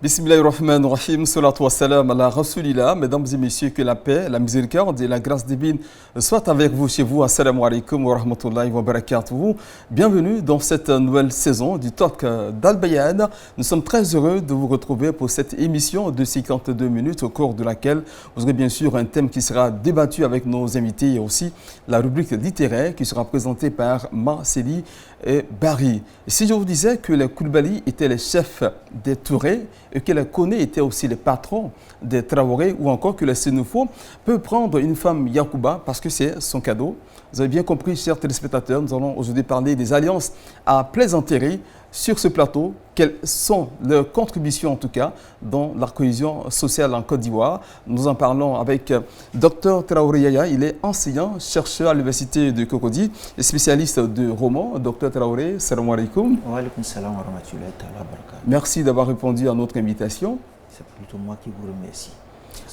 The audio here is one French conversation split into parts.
Bismillahirrahmanirrahim, salatu wassalam ala rasulillah. Mesdames et messieurs, que la paix, la miséricorde et la grâce divine soient avec vous chez vous. Assalamu alaikum wa rahmatullahi wa barakatuhu. Bienvenue dans cette nouvelle saison du Talk d'Al Bayan. Nous sommes très heureux de vous retrouver pour cette émission de 52 minutes au cours de laquelle vous aurez bien sûr un thème qui sera débattu avec nos invités et aussi la rubrique littéraire qui sera présentée par Marceli et Barry. Et si je vous disais que les Koulibaly étaient les chefs des Touré et que les Koné étaient aussi les patrons des Traoré, ou encore que le Sénoufo peut prendre une femme Yacouba parce que c'est son cadeau. Vous avez bien compris, chers téléspectateurs, nous allons aujourd'hui parler des alliances à plaisanterie sur ce plateau. Quelles sont leurs contributions en tout cas dans la cohésion sociale en Côte d'Ivoire? Nous en parlons avec Dr Traoré Yaya. Il est enseignant, chercheur à l'université de Cocody et spécialiste de roman. Dr Traoré, salam alaikum. Wa alaikum salam wa rahmatullahi wa barakatuh. Merci d'avoir répondu à notre invitation. C'est plutôt moi qui vous remercie.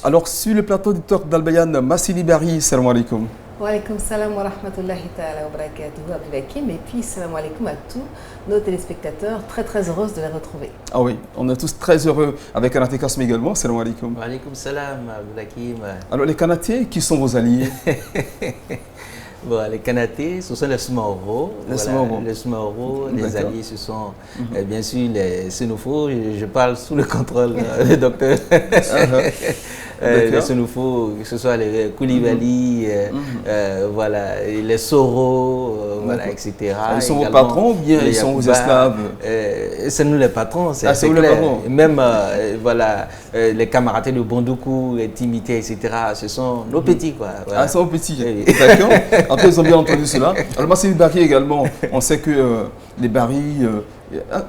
Alors sur le plateau du Talk d'Al Bayan, Marceli Barry, salam alaikum. Wa alaikum salam wa rahmatullahi wa barakatuh, Abdelhakim, et puis salam alaikum à tous nos téléspectateurs, très heureuse de les retrouver. Ah oui, on est tous très heureux avec Kanaté Kasmi également, salam alaikum. Wa alaikum salam, Abdelhakim. Alors les Kanatés, qui sont vos alliés? Bon, les Kanatés, ce sont les Smoro. Les Smoro, les alliés, ce sont bien sûr les Sénoufo. Je parle sous le contrôle du docteur. Les Sénoufo, que ce soit les Koulibaly, voilà, les Soro, voilà, etc. Ils sont vos patrons ou bien ils sont vos esclaves? C'est nous les patrons, c'est clair. Même voilà, les camarades de Bondoukou, les Timité, etc. Ce sont nos petits, quoi. Voilà. Ah, ce sont nos petits. D'accord. Après, ils ont bien entendu cela. Alors, Marceli Barry également, on sait que les Barry,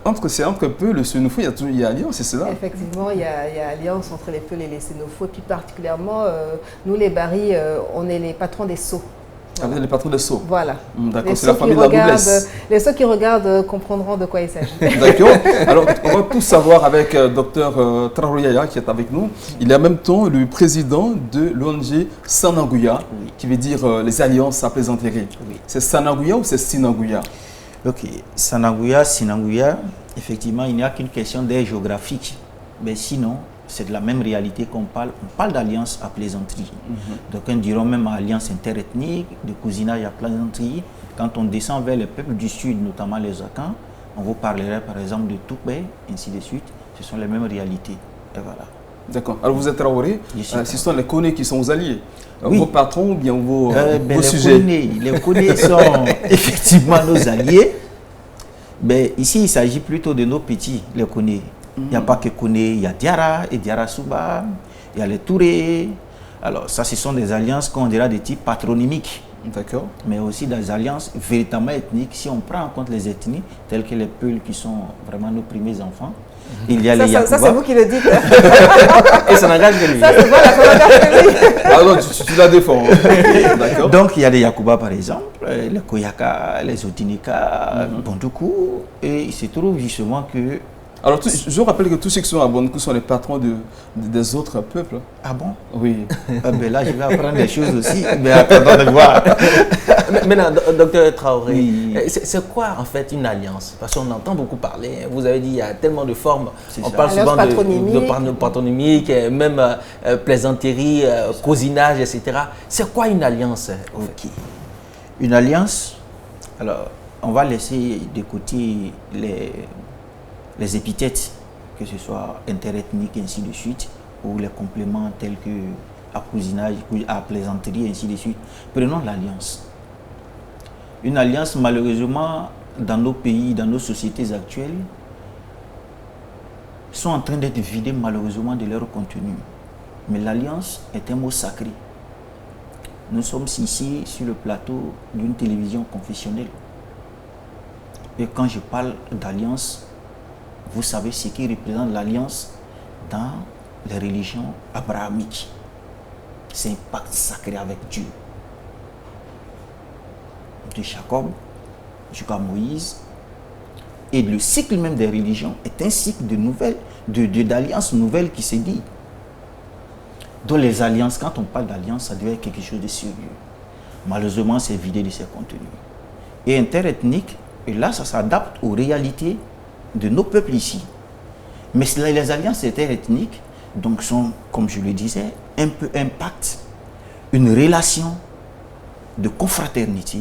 entre peu le Sénoufo, il y a alliance, c'est cela? Effectivement, il y a alliance entre les Peuls et les Sénoufo, et puis particulièrement, nous les Barry, on est les patrons des Sceaux. Voilà. Les patrons des Sceaux. Voilà. D'accord, c'est la famille de la noblesse. Les Sceaux qui regardent comprendront de quoi il s'agit. D'accord. Alors, on va tout savoir avec Dr Traoré Yaya qui est avec nous. Il est en même temps le président de l'ONG Sananguya, qui veut dire les alliances à plaisanterie. Oui. C'est Sananguya ou c'est Sinanguya? Ok, Sananguya, Sinanguya, effectivement, il n'y a qu'une question d'aire géographique. Mais sinon, c'est de la même réalité qu'on parle. On parle d'alliance à plaisanterie. Donc, on diront même alliance interethnique, de cousinage à plaisanterie. Quand on descend vers les peuples du Sud, notamment les Akans, on vous parlerait par exemple de Toupé, ainsi de suite. Ce sont les mêmes réalités. Et voilà. D'accord. Alors, vous êtes Traoré, ce sont les Koné qui sont vos alliés. Oui. Vos patrons ou bien vos sujets? Les Koné sont effectivement nos alliés. Mais ici, il s'agit plutôt de nos petits, les Koné. Il n'y a pas que Koné, il y a Diara et Diara Souba, il y a les Touré. Alors, ça, ce sont des alliances qu'on dira de type patronymique. D'accord. Mais aussi des alliances véritablement ethniques. Si on prend en compte les ethnies, telles que les Peuls qui sont vraiment nos premiers enfants, il y a les Yacouba. Ça, c'est vous qui le dites. Et ça n'engage que lui. Ça, c'est voilà, ça n'engage que lui. Alors, tu la défends. D'accord. Donc, il y a les Yacouba, par exemple, les Koyaka, les Otinika, Bondoukou. Et il se trouve justement que... Alors, je rappelle que tous ceux qui sont à Bondoukou sont les patrons des autres peuples. Ah bon? Oui. Ben là, je vais apprendre des choses aussi, mais attendons de voir. Maintenant, docteur Traoré, c'est quoi en fait une alliance? Parce qu'on entend beaucoup parler, vous avez dit il y a tellement de formes. On parle souvent de patronymique, même plaisanterie, cousinage, etc. C'est quoi une alliance? Ok. Une alliance, alors on va laisser de côté les épithètes, que ce soit interethnique, ainsi de suite, ou les compléments tels que à cousinage, à plaisanterie, ainsi de suite. Prenons l'alliance. Une alliance, malheureusement, dans nos pays, dans nos sociétés actuelles, sont en train d'être vidées malheureusement de leur contenu. Mais l'alliance est un mot sacré. Nous sommes ici sur le plateau d'une télévision confessionnelle. Et quand je parle d'alliance, vous savez ce qui représente l'alliance dans les religions abrahamiques. C'est un pacte sacré avec Dieu. De Jacob jusqu'à Moïse. Et le cycle même des religions est un cycle d'alliances nouvelles qui se dit. Donc les alliances, quand on parle d'alliance, ça devait être quelque chose de sérieux. Malheureusement, c'est vidé de ses contenus. Et interethnique, et là, ça s'adapte aux réalités de nos peuples ici. Mais les alliances interethniques, donc, sont, comme je le disais, un peu impactent une relation de confraternité,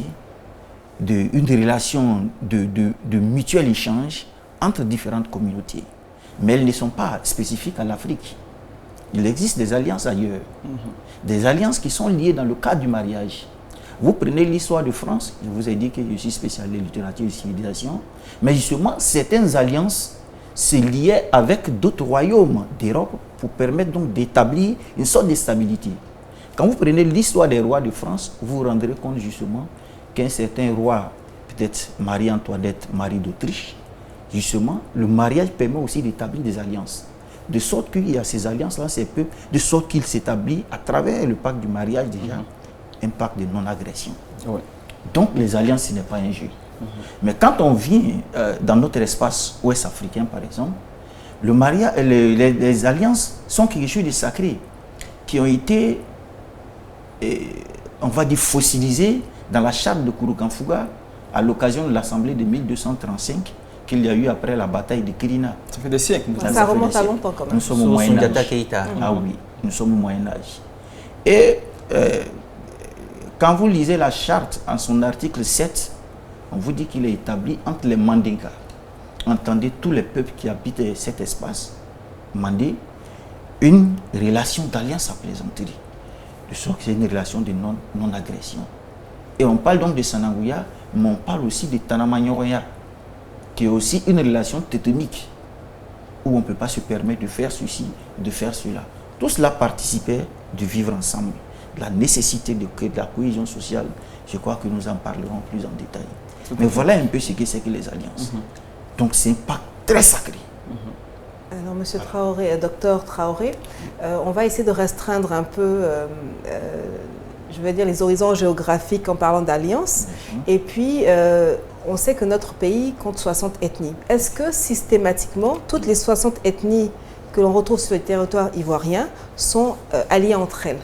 une relation de mutuel échange entre différentes communautés. Mais elles ne sont pas spécifiques à l'Afrique. Il existe des alliances ailleurs. Des alliances qui sont liées dans le cadre du mariage. Vous prenez l'histoire de France, je vous ai dit que je suis spécialisé en littérature et civilisation, mais justement, certaines alliances se liaient avec d'autres royaumes d'Europe pour permettre donc d'établir une sorte de stabilité. Quand vous prenez l'histoire des rois de France, vous vous rendrez compte justement qu'un certain roi, peut-être Marie-Antoinette, Marie d'Autriche, justement, le mariage permet aussi d'établir des alliances. De sorte qu'il y a ces alliances-là, ces peuples, de sorte qu'il s'établit à travers le pacte du mariage déjà, un pacte de non-agression. Ouais. Donc les alliances, ce n'est pas un jeu. Mais quand on vient dans notre espace ouest africain, par exemple, le mariage, les alliances sont quelque chose de sacré, qui ont été, on va dire, fossilisées dans la charte de Kouroukanfouga à l'occasion de l'Assemblée de 1235 qu'il y a eu après la bataille de Kirina. Ça fait des siècles. Ça remonte à longtemps quand même. Nous sommes au Moyen-Âge. Ah oui, nous sommes au Moyen-Âge. Et quand vous lisez la charte en son article 7, on vous dit qu'il est établi entre les Mandinka. Entendez tous les peuples qui habitent cet espace, Mandé, une relation d'alliance à plaisanterie. De sorte que c'est une relation de non-agression. Et on parle donc de Sanangouya, mais on parle aussi de Tanamanyoroya, qui est aussi une relation teutonique, où on ne peut pas se permettre de faire ceci, de faire cela. Tout cela participait de vivre ensemble, de la nécessité de créer de la cohésion sociale. Je crois que nous en parlerons plus en détail. Mais voilà un peu ce que c'est que les alliances. Donc c'est un pacte très sacré. Alors, Monsieur Traoré, Docteur Traoré, on va essayer de restreindre un peu, je veux dire, les horizons géographiques en parlant d'alliance. Et puis, on sait que notre pays compte 60 ethnies. Est-ce que systématiquement, toutes les 60 ethnies que l'on retrouve sur le territoire ivoirien sont alliées entre elles?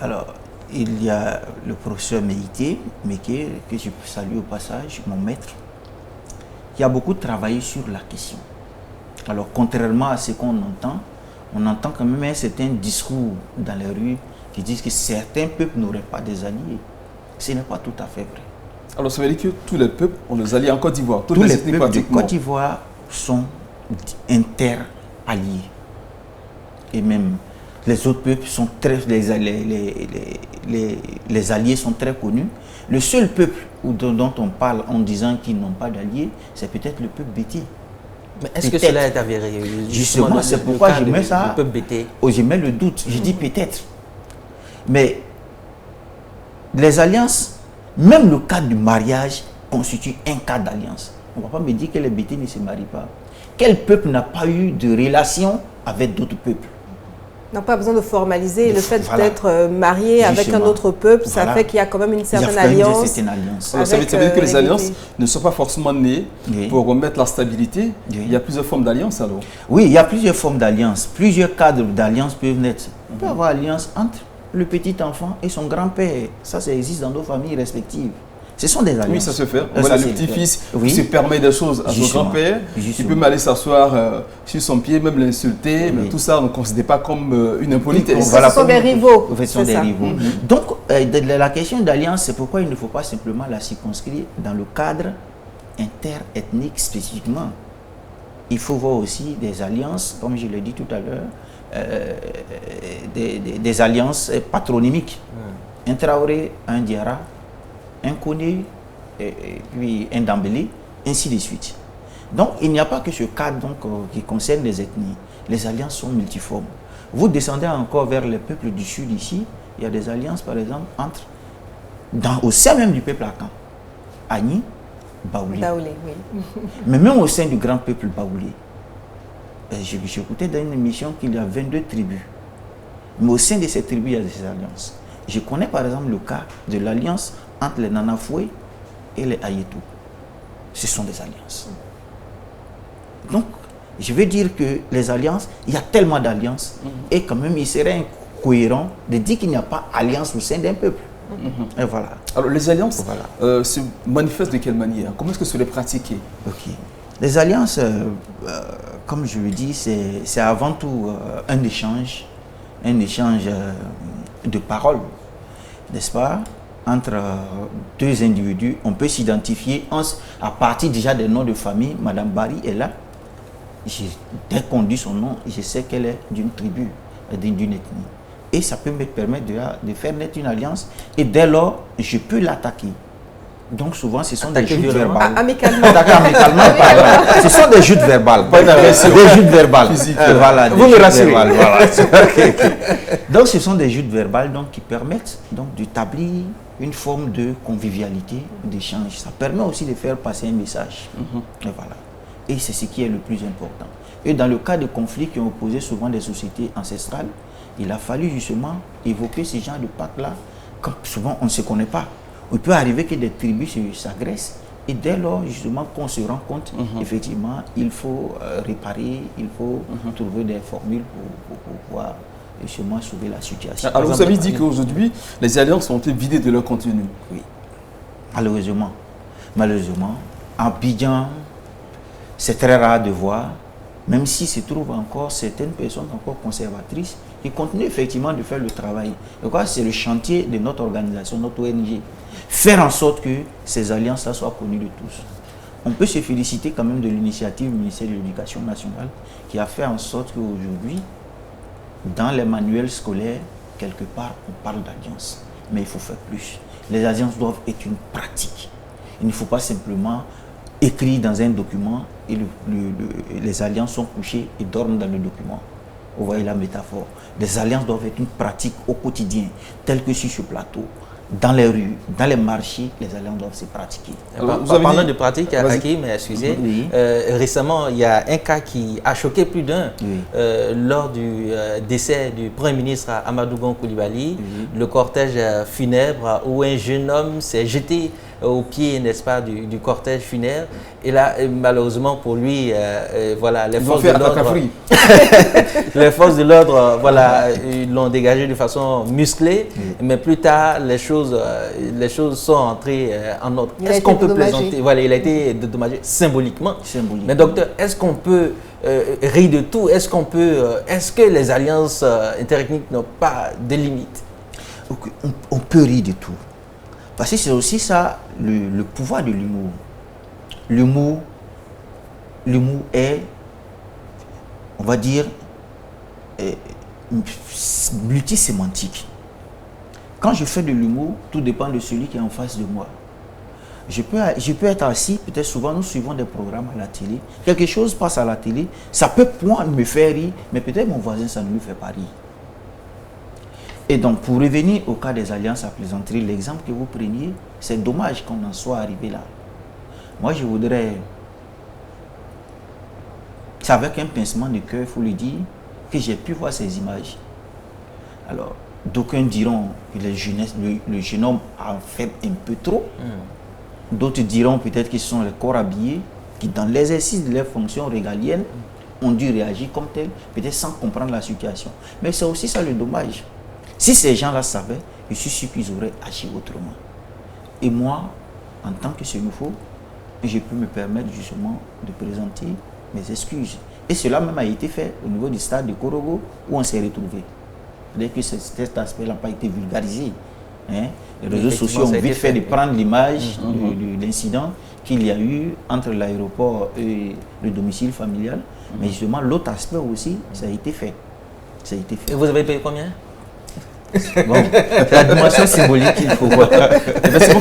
Alors, il y a le professeur Meïté, que je salue au passage, mon maître, qui a beaucoup travaillé sur la question. Alors, contrairement à ce qu'on entend, on entend quand même un certain discours dans les rues qui disent que certains peuples n'auraient pas des alliés. Ce n'est pas tout à fait vrai. Alors, ça veut dire que tous les peuples ont des alliés en Côte d'Ivoire. Tous les peuples de Côte d'Ivoire sont inter-alliés. Et même les autres peuples sont très... Les alliés sont très connus. Le seul peuple dont on parle en disant qu'ils n'ont pas d'alliés, c'est peut-être le peuple Béti. Mais est-ce que cela est avéré? Justement, c'est pourquoi je mets ça. Je mets le doute. Je dis peut-être. Mais les alliances, même le cadre du mariage, constitue un cadre d'alliance. On ne va pas me dire que les Bétis ne se marient pas. Quel peuple n'a pas eu de relation avec d'autres peuples? n'a pas besoin de formaliser. Le fait d'être marié avec un autre peuple, ça fait qu'il y a quand même une certaine alliance. Alors, ça veut dire que les alliances ne sont pas forcément nées pour remettre la stabilité. Il y a plusieurs formes d'alliance alors. Oui, il y a plusieurs formes d'alliance. Plusieurs cadres d'alliance peuvent naître. On peut avoir alliance entre le petit enfant et son grand-père. Ça existe dans nos familles respectives. Ce sont des alliances. Oui, ça se fait. Voilà, le petit-fils qui se permet des choses à son grand-père. Il peut même aller s'asseoir sur son pied, même l'insulter. Tout ça, on ne considère pas comme une impolitesse. Ce sont des rivaux. Ce sont des rivaux. Donc, la question d'alliance, c'est pourquoi il ne faut pas simplement la circonscrire dans le cadre interethnique spécifiquement. Il faut voir aussi des alliances, comme je l'ai dit tout à l'heure, des alliances patronymiques. Un Traoré, un Diarra, un Koné, et puis un Dambélé, ainsi de suite. Donc, il n'y a pas que ce cadre qui concerne les ethnies. Les alliances sont multiformes. Vous descendez encore vers les peuples du sud ici, il y a des alliances, par exemple, au sein même du peuple Akan, Agni, Baoulé. Oui. Mais même au sein du grand peuple Baoulé, j'écoutais dans une émission qu'il y a 22 tribus. Mais au sein de ces tribus, il y a des alliances. Je connais par exemple le cas de l'alliance entre les Nanafoué et les Ayetou. Ce sont des alliances. Donc, je veux dire que les alliances, il y a tellement d'alliances, et quand même, il serait incohérent de dire qu'il n'y a pas alliance au sein d'un peuple. Et voilà. Alors, les alliances se manifestent de quelle manière? Comment est-ce que se les pratiquer? Les alliances, comme je le dis, c'est avant tout un échange de paroles, n'est-ce pas, entre deux individus. On peut s'identifier à partir déjà des noms de famille. Madame Barry est là. Dès qu'on dit son nom, je sais qu'elle est d'une tribu, d'une ethnie. Et ça peut me permettre de faire naître une alliance. Et dès lors, je peux l'attaquer. Donc souvent, ce sont des joutes verbales. Amicalement. Ce sont des joutes verbales. Des joutes verbales. Voilà, vous me rassurez. Voilà. Donc ce sont des joutes verbales qui permettent d'établir une forme de convivialité, d'échange. Ça permet aussi de faire passer un message. Et voilà. Et c'est ce qui est le plus important. Et dans le cas de conflits qui ont opposé souvent des sociétés ancestrales, il a fallu justement évoquer ce genre de pacte-là. Comme souvent, on ne se connaît pas. Il peut arriver que des tribus s'agressent. Et dès lors, justement, qu'on se rend compte, effectivement, il faut réparer, il faut trouver des formules pour pouvoir justement sauver la situation. Alors, vous avez dit qu'aujourd'hui, les alliances ont été vidées de leur contenu. Oui. Malheureusement. En Abidjan, c'est très rare de voir, même si se trouvent encore certaines personnes encore conservatrices qui continuent effectivement de faire le travail. C'est le chantier de notre organisation, notre ONG. Faire en sorte que ces alliances-là soient connues de tous. On peut se féliciter quand même de l'initiative du ministère de l'Éducation nationale qui a fait en sorte qu'aujourd'hui, dans les manuels scolaires, quelque part, on parle d'alliance. Mais il faut faire plus. Les alliances doivent être une pratique. Il ne faut pas simplement écrire dans un document et les alliances sont couchées et dorment dans le document. Vous voyez la métaphore. Les alliances doivent être une pratique au quotidien, telle que sur ce plateau. Dans les rues, dans les marchés, les alliances doivent se pratiquer. Parlant de pratique, Hakim, excusez, récemment, il y a un cas qui a choqué plus d'un lors du décès du Premier ministre Amadou Gon Coulibaly, le cortège funèbre où un jeune homme s'est jeté au pied, n'est-ce pas, du cortège funèbre. Et là, malheureusement pour lui, voilà, les forces de l'ordre, voilà, ils l'ont dégagé de façon musclée. Mais plus tard, les choses sont entrées en ordre. Est-ce qu'on peut plaisanter? Voilà, il a été dédommagé symboliquement. Mais docteur, est-ce qu'on peut rire de tout? Est-ce que les alliances interethniques n'ont pas de limites? On peut rire de tout. Parce que c'est aussi ça, le pouvoir de l'humour. L'humour est, on va dire, multisémantique. Quand je fais de l'humour, tout dépend de celui qui est en face de moi. Je peux être assis, peut-être souvent nous suivons des programmes à la télé, quelque chose passe à la télé, ça peut moi me faire rire, mais peut-être mon voisin, ça ne lui fait pas rire. Et donc, pour revenir au cas des alliances à plaisanterie, l'exemple que vous preniez, c'est dommage qu'on en soit arrivé là. Moi, je voudrais, c'est avec un pincement de cœur, il faut le dire, que j'ai pu voir ces images. Alors, d'aucuns diront que le jeune homme a fait un peu trop. D'autres diront peut-être que ce sont les corps habillés qui, dans l'exercice de leurs fonctions régaliennes, ont dû réagir comme tel, peut-être sans comprendre la situation. Mais c'est aussi ça le dommage. Si ces gens-là savaient, je suis sûr qu'ils auraient agi autrement. Et moi, en tant que xénophobe, je peux me permettre justement de présenter mes excuses. Et cela même a été fait au niveau du stade de Korogo où on s'est retrouvés. Dès que cet aspect-là n'a pas été vulgarisé, les réseaux sociaux ont vite fait de prendre l'image de l'incident qu'il y a eu entre l'aéroport et le domicile familial. Mais justement, l'autre aspect aussi, ça a été fait. Et vous avez payé combien? Bon, c'est la dimension symbolique qu'il faut voir.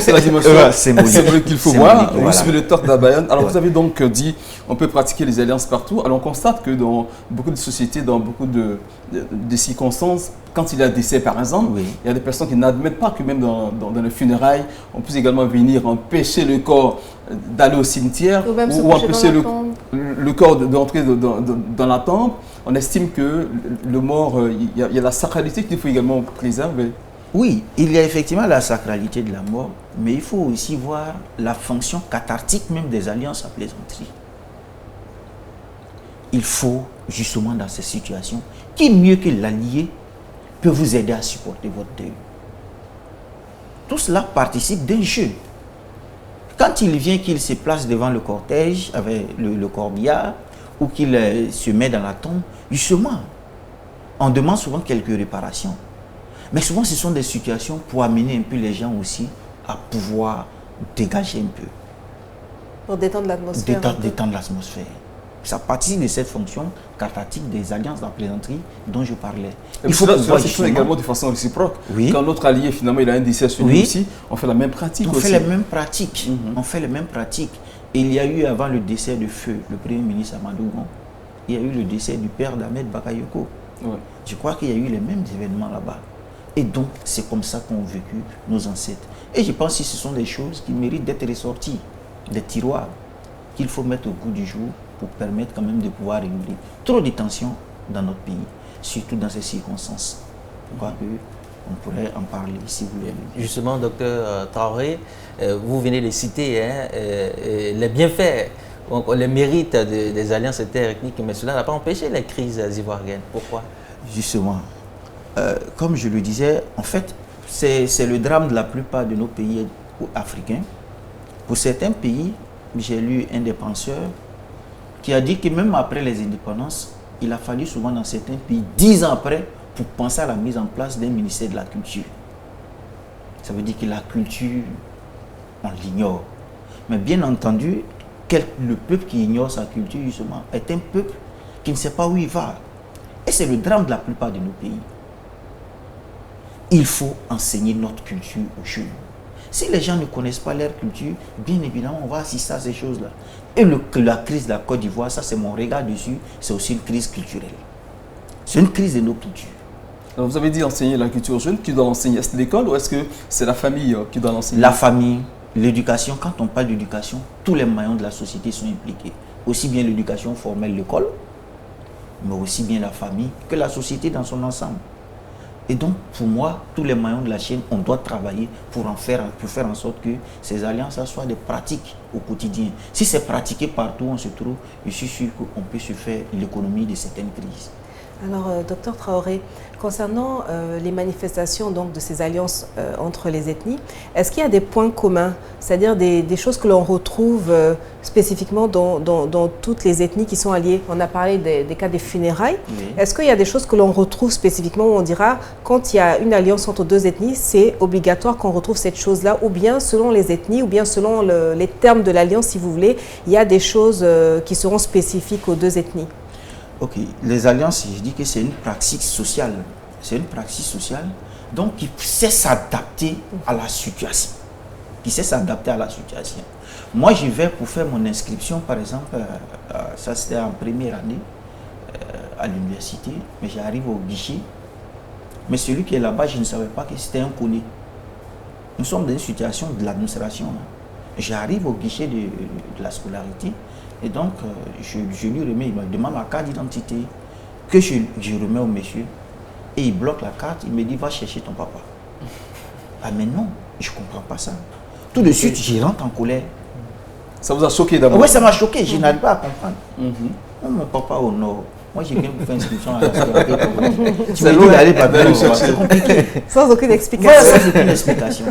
C'est la dimension symbolique qu'il faut voir. Vous suivez le tort d'Abayan. Alors vous avez donc dit on peut pratiquer les alliances partout. Alors on constate que dans beaucoup de sociétés, dans beaucoup de circonstances, quand il y a décès par exemple, il y a des personnes qui n'admettent pas que même dans les funérailles, on puisse également venir empêcher le corps d'aller au cimetière ou empêcher le corps d'entrer dans la tombe. On estime que le mort, il y a la sacralité qu'il faut également préserver. Oui, il y a effectivement la sacralité de la mort, mais il faut aussi voir la fonction cathartique même des alliances à plaisanterie. Il faut justement dans ces situations, qui mieux que l'allié peut vous aider à supporter votre deuil. Tout cela participe d'un jeu. Quand il vient, qu'il se place devant le cortège avec le corbillard, ou qu'il se met dans la tombe, justement, on demande souvent quelques réparations. Mais souvent, ce sont des situations pour amener un peu les gens aussi à pouvoir dégager un peu. Pour détendre l'atmosphère. Détendre l'atmosphère. Ça participe de cette fonction cathartique des alliances de la plaisanterie dont je parlais. Il faut pouvoir se également de façon réciproque. Oui. Quand notre allié, finalement, il a un décès sur lui aussi, on fait la même pratique aussi. On fait les mêmes pratiques. On fait les mêmes pratiques. Et il y a eu, avant le décès de feu, le Premier ministre Amadou Gon, il y a eu le décès du père d'Ahmed Bakayoko. Ouais. Je crois qu'il y a eu les mêmes événements là-bas. Et donc, c'est comme ça qu'ont vécu nos ancêtres. Et je pense que ce sont des choses qui méritent d'être ressorties des tiroirs, qu'il faut mettre au goût du jour pour permettre quand même de pouvoir réguler trop de tensions dans notre pays, surtout dans ces circonstances. Pourquoi on pourrait en parler si vous voulez. Justement, docteur Traoré, vous venez de citer les bienfaits, les mérites des alliances interethniques, mais cela n'a pas empêché les crises ivoiriennes. Pourquoi? Justement, comme je le disais, en fait, c'est le drame de la plupart de nos pays africains. Pour certains pays, j'ai lu un des penseurs qui a dit que même après les indépendances, il a fallu souvent dans certains pays, 10 ans après, pour penser à la mise en place d'un ministère de la culture. Ça veut dire que la culture, on l'ignore. Mais bien entendu, le peuple qui ignore sa culture, justement, est un peuple qui ne sait pas où il va. Et c'est le drame de la plupart de nos pays. Il faut enseigner notre culture aux jeunes. Si les gens ne connaissent pas leur culture, bien évidemment, on va assister à ces choses-là. Et la crise de la Côte d'Ivoire, ça c'est mon regard dessus, c'est aussi une crise culturelle. C'est une crise de nos cultures. Alors vous avez dit enseigner la culture aux jeunes, qui doit l'enseigner? Est-ce l'école ou est-ce que c'est la famille qui doit l'enseigner? La famille, l'éducation. Quand on parle d'éducation, tous les maillons de la société sont impliqués. Aussi bien l'éducation formelle, l'école, mais aussi bien la famille que la société dans son ensemble. Et donc, pour moi, tous les maillons de la chaîne, on doit travailler pour faire en sorte que ces alliances soient des pratiques au quotidien. Si c'est pratiqué partout où on se trouve, je suis sûr qu'on peut se faire l'économie de certaines crises. Alors, docteur Traoré, concernant les manifestations donc, de ces alliances entre les ethnies, est-ce qu'il y a des points communs, c'est-à-dire des choses que l'on retrouve spécifiquement dans toutes les ethnies qui sont alliées? On a parlé des cas des funérailles. Oui. Est-ce qu'il y a des choses que l'on retrouve spécifiquement où on dira, quand il y a une alliance entre deux ethnies, c'est obligatoire qu'on retrouve cette chose-là, ou bien selon les ethnies, ou bien selon les termes de l'alliance, si vous voulez, il y a des choses qui seront spécifiques aux deux ethnies? Ok, les alliances, je dis que c'est une pratique sociale. C'est une pratique sociale, donc qui sait s'adapter à la situation. Qui sait s'adapter à la situation. Moi, j'y vais pour faire mon inscription, par exemple, ça c'était en première année à l'université, mais j'arrive au guichet. Mais celui qui est là-bas, je ne savais pas que c'était un connu. Nous sommes dans une situation de l'administration. J'arrive au guichet de la scolarité. Et donc, je lui remets, il me demande ma carte d'identité, que je remets au monsieur. Et il bloque la carte, il me dit, va chercher ton papa. Ah mais non, je ne comprends pas ça. Tout de suite, j'y rentre en colère. Ça vous a choqué d'abord? Oui, ça m'a choqué, je n'arrive pas à comprendre. Oh, mon papa au nord, moi j'ai bien faire inscription à la scolarité. Tu veux lui aller pas bien, c'est compliqué. Sans aucune explication. Voilà, sans aucune explication.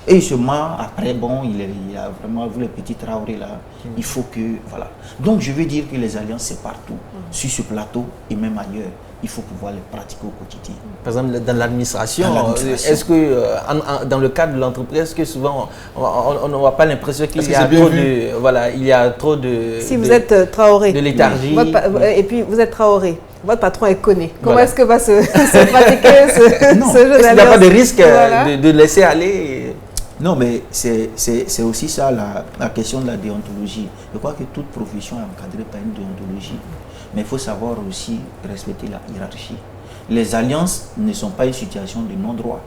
Et justement, après, bon, il a vraiment vu le petit Traoré là. Il faut que, voilà. Donc, je veux dire que les alliances, c'est partout. Sur ce plateau et même ailleurs. Il faut pouvoir les pratiquer au quotidien. Par exemple, dans l'administration, est-ce que, dans le cadre de l'entreprise, est-ce que souvent, on n'aura pas l'impression qu'il y a trop de... Voilà, il y a trop de... Si vous êtes Traoré. De léthargie. Et puis, vous êtes Traoré. Votre patron est connu. Comment est-ce que va se pratiquer ce jeu d'alliance? Est-ce qu'il n'y a pas de risque de laisser aller? Non, mais c'est aussi ça la question de la déontologie. Je crois que toute profession est encadrée par une déontologie. Mais il faut savoir aussi respecter la hiérarchie. Les alliances ne sont pas une situation de non-droit.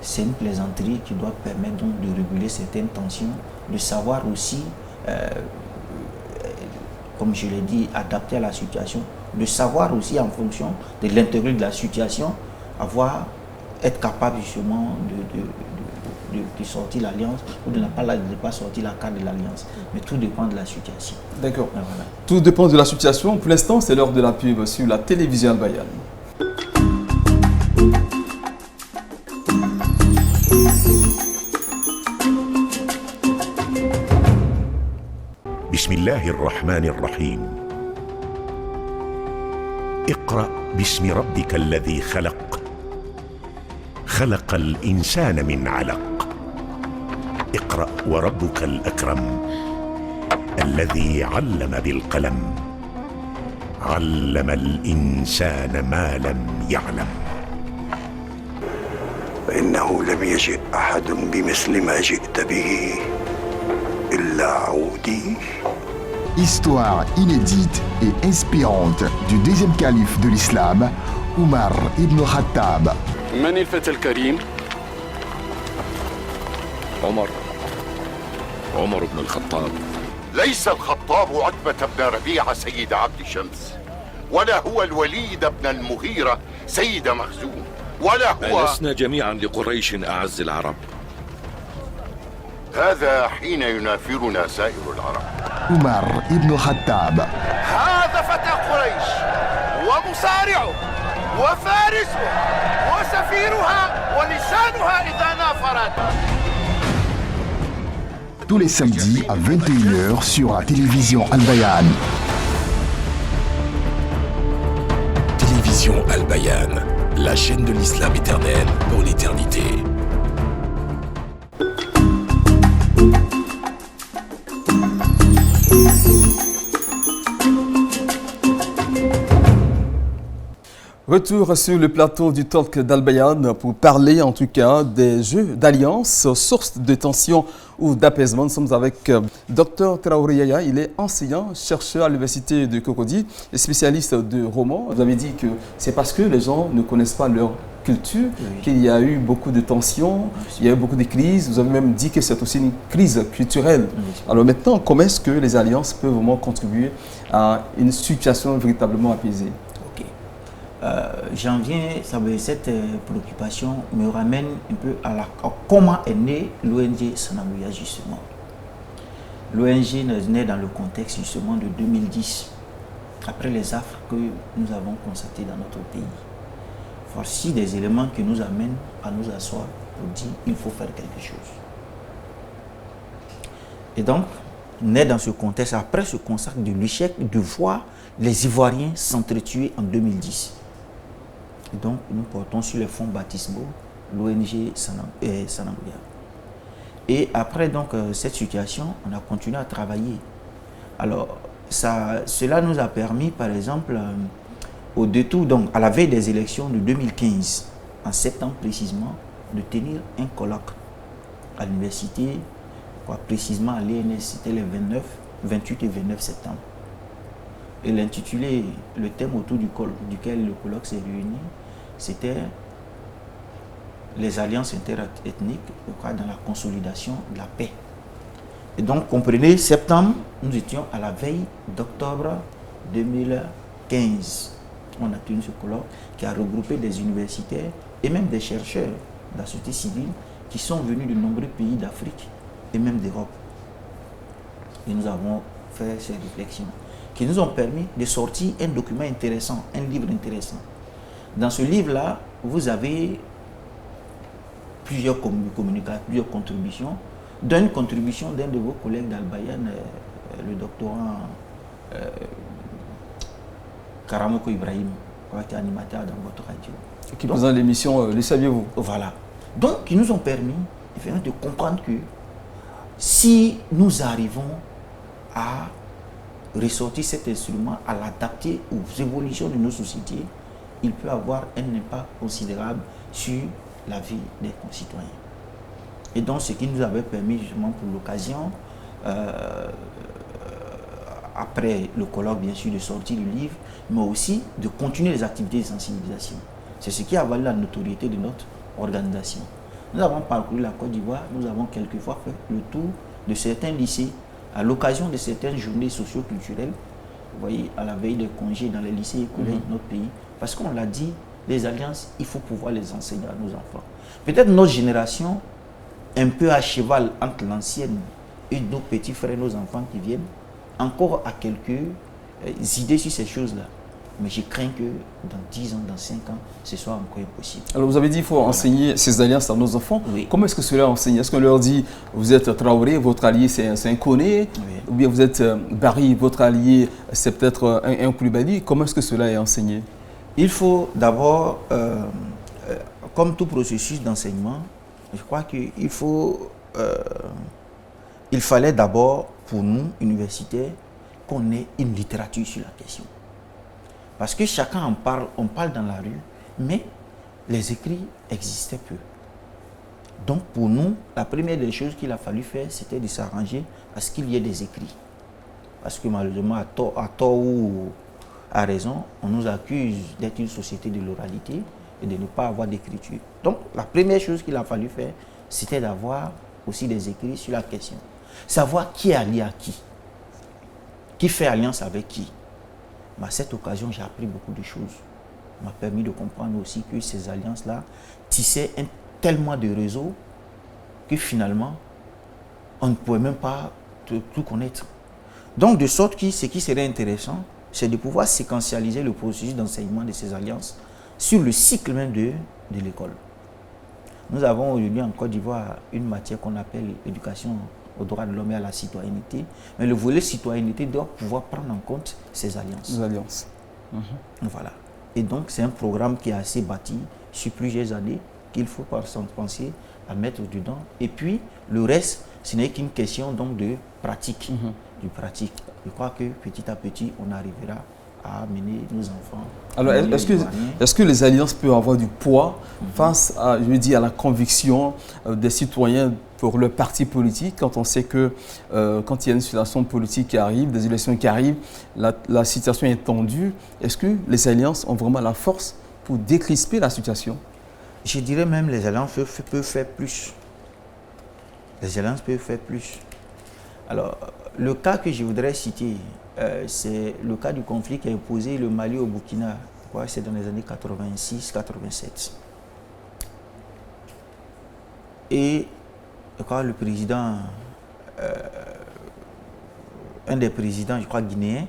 C'est une plaisanterie qui doit permettre donc de réguler certaines tensions, de savoir aussi, comme je l'ai dit, adapter à la situation, de savoir aussi en fonction de l'intérêt de la situation, être capable justement de sortir l'alliance ou de ne pas sortir la carte de l'alliance. Mais tout dépend de la situation. D'accord. Voilà. Tout dépend de la situation. Pour l'instant, c'est l'heure de la pub sur la télévision Al Bayan. Bismillahir Rahmanir Rahim. اقرأ باسم ربك الذي خلق خلق الإنسان من علق اقرأ وربك الأكرم الذي علم بالقلم علم الإنسان ما لم يعلم فإنه لم يجئ أحد بمثل ما جئت به إلا عودي. Histoire inédite et inspirante du deuxième calife de l'islam, Omar ibn Khattab. من الفتى الكريم؟ عمر بن الخطاب. ليس الخطاب عتبة بن ربيعة سيد عبد شمس، ولا هو الوليد بن المغيرة سيد مخزوم، ولا هو ألسنا جميعا لقريش أعز العرب؟ هذا حين ينافرنا سائر العرب. Omar ibn Khattab. هذا فتى قريش ومصارعه وفارسه وسفيرها ولسانها إذا نافرت. Tous les samedis à 21h sur la télévision Al-Bayan. Télévision Al-Bayan, la chaîne de l'islam éternel pour l'éternité. Retour sur le plateau du Talk d'Al-Bayan pour parler en tout cas des jeux d'alliance, source de tension ou d'apaisement. Nous sommes avec Dr Traoré Yaya, il est enseignant, chercheur à l'université de Cocody et spécialiste de romans. Vous avez dit que c'est parce que les gens ne connaissent pas leur culture qu'il y a eu beaucoup de tensions, il y a eu beaucoup de crises. Vous avez même dit que c'est aussi une crise culturelle. Alors maintenant, comment est-ce que les alliances peuvent vraiment contribuer à une situation véritablement apaisée? J'en viens, cette préoccupation me ramène un peu à comment est née l'ONG Sananguya justement. L'ONG est née dans le contexte justement de 2010, après les affres que nous avons constatés dans notre pays. Voici des éléments qui nous amènent à nous asseoir pour dire qu'il faut faire quelque chose. Et donc, née dans ce contexte, après ce constat de l'échec de voir les Ivoiriens s'entretuer en 2010. Et donc, nous portons sur les fonds baptismaux l'ONG Sananguya. Et après donc, cette situation, on a continué à travailler. Alors, cela nous a permis, par exemple, au détour, donc à la veille des élections de 2015, en septembre précisément, de tenir un colloque à l'université, précisément à l'ENS, c'était les 28 et 29 septembre. Et l'intitulé, le thème autour duquel le colloque s'est réuni, c'était les alliances interethniques dans la consolidation de la paix. Et donc, comprenez, septembre, nous étions à la veille d'octobre 2015. On a tenu ce colloque qui a regroupé des universitaires et même des chercheurs de la société civile qui sont venus de nombreux pays d'Afrique et même d'Europe. Et nous avons fait ces réflexions qui nous ont permis de sortir un document intéressant, un livre intéressant. Dans ce livre-là, vous avez plusieurs communications, plusieurs contributions, dont une contribution d'un de vos collègues d'Al-Bayan, le doctorant Karamoko Ibrahim, qui était animateur dans votre radio. Qui présente l'émission Le Saviez-vous? Voilà. Donc, qui nous ont permis de comprendre que si nous arrivons à ressortir cet instrument, à l'adapter aux évolutions de nos sociétés, il peut avoir un impact considérable sur la vie des concitoyens. Et donc, ce qui nous avait permis justement pour l'occasion, après le colloque bien sûr, de sortir le livre, mais aussi de continuer les activités de sensibilisation. C'est ce qui a valu la notoriété de notre organisation. Nous avons parcouru la Côte d'Ivoire, nous avons quelquefois fait le tour de certains lycées à l'occasion de certaines journées socio-culturelles, vous voyez, à la veille des congés dans les lycées et collèges de notre pays. Parce qu'on l'a dit, les alliances, il faut pouvoir les enseigner à nos enfants. Peut-être notre génération, un peu à cheval entre l'ancienne et nos petits frères, nos enfants qui viennent, encore à quelques idées sur ces choses-là. Mais je crains que dans 10 ans, dans 5 ans, ce soit encore impossible. Alors vous avez dit qu'il faut enseigner ces alliances à nos enfants. Oui. Comment est-ce que cela est enseigné? Est-ce qu'on leur dit, vous êtes Traoré, votre allié c'est un Koné? Oui. Ou bien vous êtes Barry, votre allié c'est peut-être un Koulibaly? Comment est-ce que cela est enseigné? Il faut d'abord, comme tout processus d'enseignement, je crois qu'il fallait d'abord, pour nous, universitaires, qu'on ait une littérature sur la question. Parce que chacun en parle, on parle dans la rue, mais les écrits existaient peu. Donc pour nous, la première des choses qu'il a fallu faire, c'était de s'arranger à ce qu'il y ait des écrits. Parce que malheureusement, à tort ou à raison, on nous accuse d'être une société de l'oralité et de ne pas avoir d'écriture. Donc la première chose qu'il a fallu faire, c'était d'avoir aussi des écrits sur la question. Savoir qui est allié à qui fait alliance avec qui. Mais à cette occasion, j'ai appris beaucoup de choses. Ça m'a permis de comprendre aussi que ces alliances-là tissaient tellement de réseaux que finalement, on ne pouvait même pas tout connaître. Donc, de sorte que ce qui serait intéressant, c'est de pouvoir séquentialiser le processus d'enseignement de ces alliances sur le cycle même de l'école. Nous avons aujourd'hui en Côte d'Ivoire une matière qu'on appelle l'éducation aux droits de l'homme et à la citoyenneté, mais le volet citoyenneté doit pouvoir prendre en compte ces alliances. Les alliances. Voilà. Et donc, c'est un programme qui est assez bâti sur plusieurs années qu'il faut penser à mettre dedans. Et puis, le reste, ce n'est qu'une question donc de pratique. Du pratique. Je crois que petit à petit, on arrivera à amener nos enfants. Alors, est-ce que les alliances peuvent avoir du poids face à, je veux dire, à la conviction des citoyens pour leur parti politique, quand on sait que quand il y a une situation politique qui arrive, des élections qui arrivent, la situation est tendue. Est-ce que les alliances ont vraiment la force pour décrisper la situation? Je dirais même les alliances peuvent faire plus. Les alliances peuvent faire plus. Alors, le cas que je voudrais citer, c'est le cas du conflit qui a opposé le Mali au Burkina. C'est dans les années 86-87. Et je crois le président, un des présidents, je crois guinéens,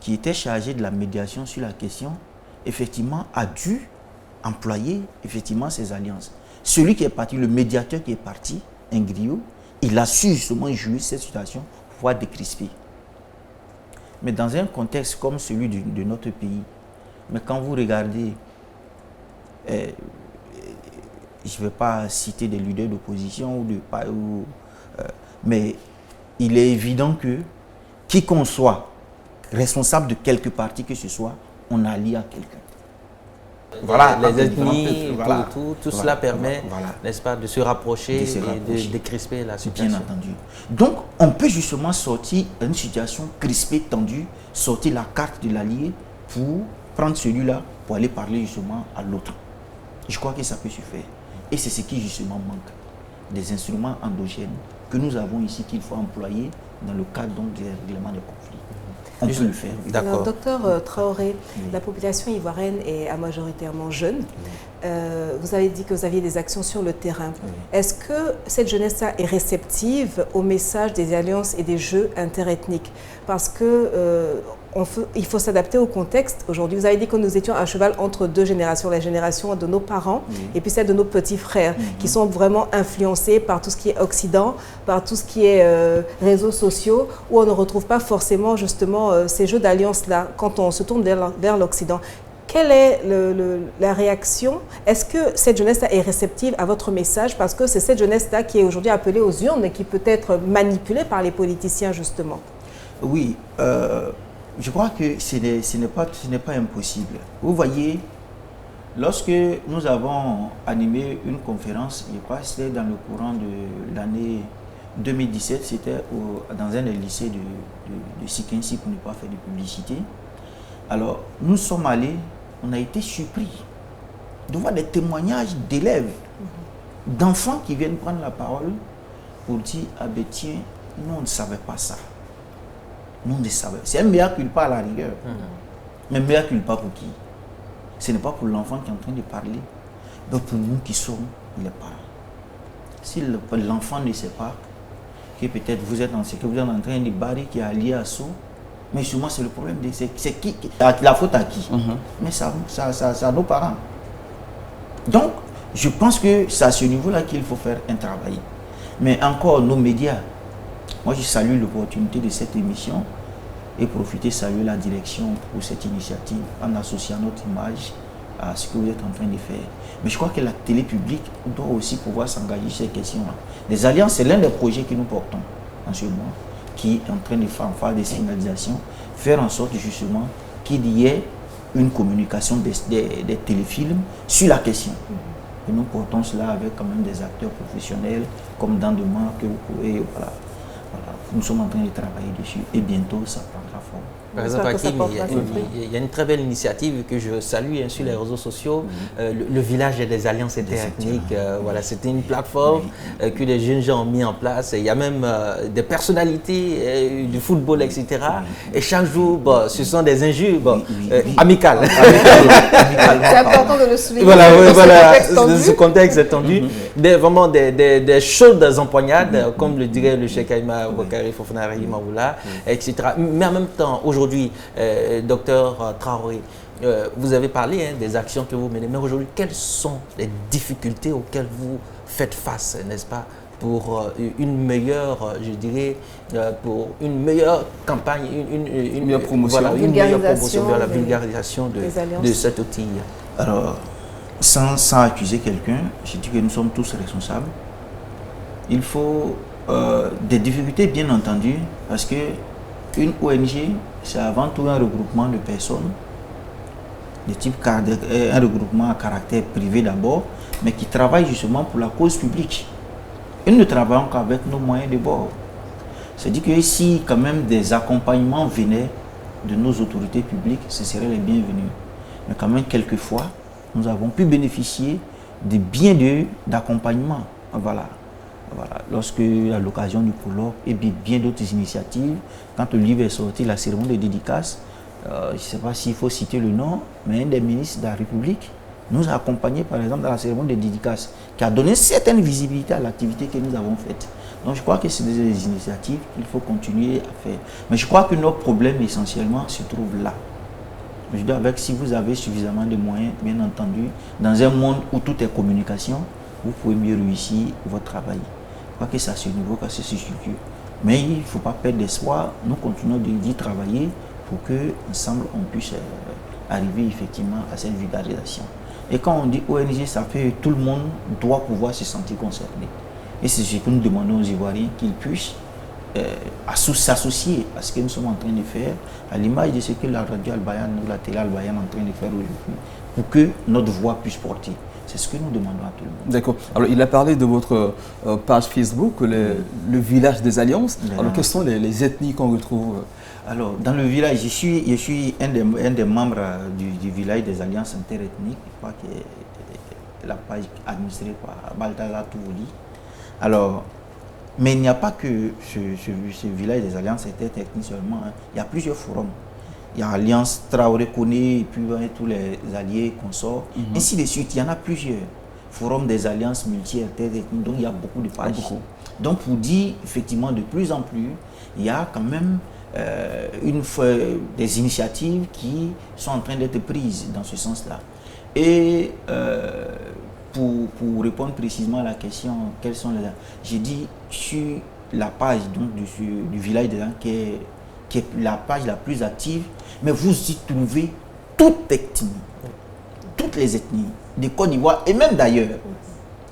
qui était chargé de la médiation sur la question, effectivement, a dû employer effectivement ces alliances. Celui qui est parti, le médiateur qui est parti, un griot, il a su justement jouer cette situation pour pouvoir décrisper. Mais dans un contexte comme celui de notre pays, mais quand vous regardez, je ne vais pas citer des leaders d'opposition, mais il est évident que qui qu'on soit responsable de quelque parti que ce soit, on allie à quelqu'un. Voilà, les ethnies, tout cela permet, n'est-ce pas, de se rapprocher et de décrisper la situation. Bien entendu. Donc, on peut justement sortir d'une situation crispée, tendue, sortir la carte de l'allié pour prendre celui-là pour aller parler justement à l'autre. Je crois que ça peut se faire. Et c'est ce qui justement manque. Des instruments endogènes que nous avons ici qu'il faut employer dans le cadre donc, des règlements de conflits. On peut le faire. Alors, docteur Traoré, la population ivoirienne est majoritairement jeune. Vous avez dit que vous aviez des actions sur le terrain. Est-ce que cette jeunesse-là est réceptive au message des alliances et des jeux interethniques? Parce que il faut s'adapter au contexte. Aujourd'hui, vous avez dit que nous étions à cheval entre deux générations, la génération de nos parents et puis celle de nos petits frères, qui sont vraiment influencés par tout ce qui est Occident, par tout ce qui est réseaux sociaux, où on ne retrouve pas forcément justement ces jeux d'alliance-là quand on se tourne vers l'Occident. Quelle est la réaction? Est-ce que cette jeunesse-là est réceptive à votre message? Parce que c'est cette jeunesse-là qui est aujourd'hui appelée aux urnes et qui peut être manipulée par les politiciens, justement. Oui, je crois que ce n'est pas impossible. Vous voyez, lorsque nous avons animé une conférence, je crois que c'était dans le courant de l'année 2017, c'était dans un des lycées de Sikensi, pour ne pas faire de publicité. Alors, nous sommes allés, on a été surpris de voir des témoignages d'élèves, d'enfants qui viennent prendre la parole pour dire, ah ben tiens, nous on ne savait pas ça. Nous on ne savait. C'est un mea culpa à la rigueur. Mais mea culpa pour qui? Ce n'est pas pour l'enfant qui est en train de parler, mais pour nous qui sommes les parents. Si l'enfant ne sait pas que peut-être vous êtes en train de barrer qui est allié à ça, mais souvent c'est le problème, c'est qui la faute à qui? Mais ça nos parents. Donc, je pense que c'est à ce niveau-là qu'il faut faire un travail. Mais encore, nos médias, moi je salue l'opportunité de cette émission et profiter, saluer la direction pour cette initiative en associant notre image à ce que vous êtes en train de faire. Mais je crois que la télé publique doit aussi pouvoir s'engager sur ces questions-là. Les alliances, c'est l'un des projets que nous portons en ce moment, qui est en train de faire des signalisations, faire en sorte justement qu'il y ait une communication des téléfilms sur la question. Et nous portons cela avec quand même des acteurs professionnels comme Dandement, que vous pouvez, voilà. Nous sommes en train de travailler dessus et bientôt ça prendra forme. Par exemple, il y a une très belle initiative que je salue sur les réseaux sociaux, le village des alliances interethniques. Voilà, c'était une plateforme que les jeunes gens ont mis en place. Il y a même des personnalités du football, etc. Et chaque jour, ce sont des injures amicales. C'est important de le souligner. Voilà, ce contexte est tendu. Vraiment des chaudes empoignades, comme le dirait le Cheikh Aïma Bokari Fofana Rahimahullah, etc. Mais en même temps, aujourd'hui, docteur Traoré, vous avez parlé des actions que vous menez, mais aujourd'hui, quelles sont les difficultés auxquelles vous faites face, n'est-ce pas, pour une meilleure, je dirais, pour une meilleure campagne, une meilleure promotion, voilà, une meilleure promotion vers la vulgarisation de cet outil? Alors, sans accuser quelqu'un, je dis que nous sommes tous responsables. Il faut des difficultés, bien entendu, parce que une ONG, c'est avant tout un regroupement de personnes, un regroupement à caractère privé d'abord, mais qui travaille justement pour la cause publique. Et nous ne travaillons qu'avec nos moyens de bord. C'est-à-dire que si quand même des accompagnements venaient de nos autorités publiques, ce seraient les bienvenus. Mais quand même, quelquefois, nous avons pu bénéficier de bien d'accompagnement. Voilà. Lorsque, à l'occasion du colloque et bien d'autres initiatives, quand le livre est sorti, la cérémonie de dédicace, je ne sais pas s'il faut citer le nom, mais un des ministres de la République nous a accompagnés, par exemple, dans la cérémonie de dédicace, qui a donné certaine visibilité à l'activité que nous avons faite. Donc je crois que c'est des initiatives qu'il faut continuer à faire. Mais je crois que notre problème, essentiellement, se trouve là. Je dis avec, si vous avez suffisamment de moyens, bien entendu, dans un monde où tout est communication, vous pouvez mieux réussir votre travail. Je crois que c'est à ce niveau que c'est structuré. Mais il ne faut pas perdre d'espoir. Nous continuons d'y travailler pour que, ensemble, on puisse arriver effectivement à cette vulgarisation. Et quand on dit ONG, ça fait tout le monde doit pouvoir se sentir concerné. Et c'est ce que nous demandons aux Ivoiriens, qu'ils puissent s'associer à ce que nous sommes en train de faire, à l'image de ce que la radio Al-Bayan ou la télé Al-Bayan est en train de faire aujourd'hui, pour que notre voix puisse porter. C'est ce que nous demandons à tout le monde. D'accord. Alors, il a parlé de votre page Facebook, le village des alliances. Alors, quelles sont les ethnies qu'on retrouve? Alors, dans le village, je suis un des membres du village des alliances interethniques. Je crois que la page administrée par Balthazar Touvouli. Alors, mais il n'y a pas que ce village des alliances interethniques seulement. Il y a plusieurs forums. Il y a Alliance Traoré Koné, et puis tous les alliés, consorts, ainsi de suite. Il y en a plusieurs. Forum des alliances multi-interethniques, donc il y a beaucoup de pages. Donc pour dire, effectivement, de plus en plus, il y a quand même des initiatives qui sont en train d'être prises dans ce sens-là. Et pour répondre précisément à la question, quels sont les... J'ai dit sur la page donc, du village de l'An, qui est la page la plus active, mais vous y trouvez toutes les ethnies de Côte d'Ivoire et même d'ailleurs.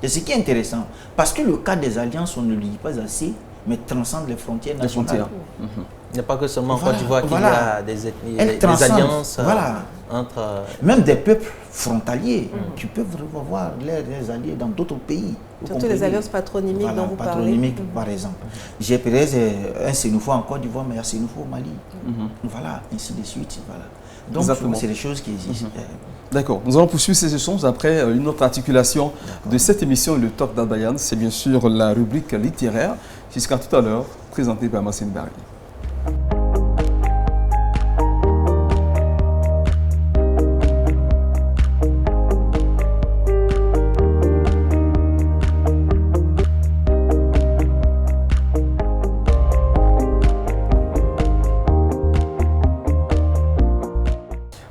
Et ce qui est intéressant, parce que le cas des alliances, on ne le dit pas assez, mais transcende les frontières nationales. Il n'y a pas que seulement en Côte d'Ivoire qu'il y a des ethnies, des alliances entre... Même des peuples frontaliers qui peuvent avoir leurs alliés dans d'autres pays. Surtout les alliances patronymiques dont vous parlez. Patronymiques, par exemple. J'ai un Sénoufo en Côte d'Ivoire, mais il y a Sénoufo au Mali. Voilà, ainsi de suite. Voilà. Donc, c'est des choses qui existent. D'accord. Nous allons poursuivre ces échanges après une autre articulation de cette émission, le Talk d'Al-Bayan. C'est bien sûr la rubrique littéraire, jusqu'à tout à l'heure, présentée par Massine Barry.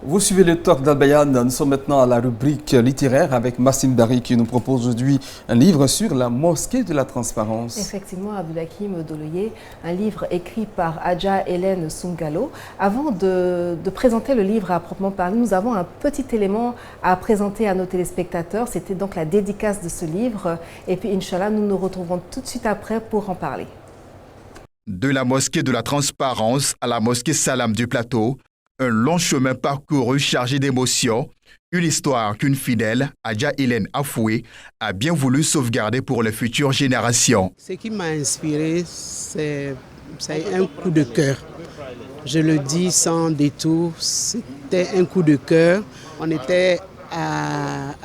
Vous suivez le talk d'Al-Bayan. Nous sommes maintenant à la rubrique littéraire avec Massine Barry qui nous propose aujourd'hui un livre sur la mosquée de la transparence. Effectivement, Abdoulhakim Doloye, un livre écrit par Adja Hélène Sungalo. Avant de présenter le livre à proprement parler, nous avons un petit élément à présenter à nos téléspectateurs. C'était donc la dédicace de ce livre. Et puis, Inch'Allah, nous nous retrouverons tout de suite après pour en parler. De la mosquée de la transparence à la mosquée Salam du Plateau, un long chemin parcouru chargé d'émotions, une histoire qu'une fidèle, Adja Hélène Afoué, a bien voulu sauvegarder pour les futures générations. Ce qui m'a inspiré, c'est un coup de cœur. Je le dis sans détour, c'était un coup de cœur. On était à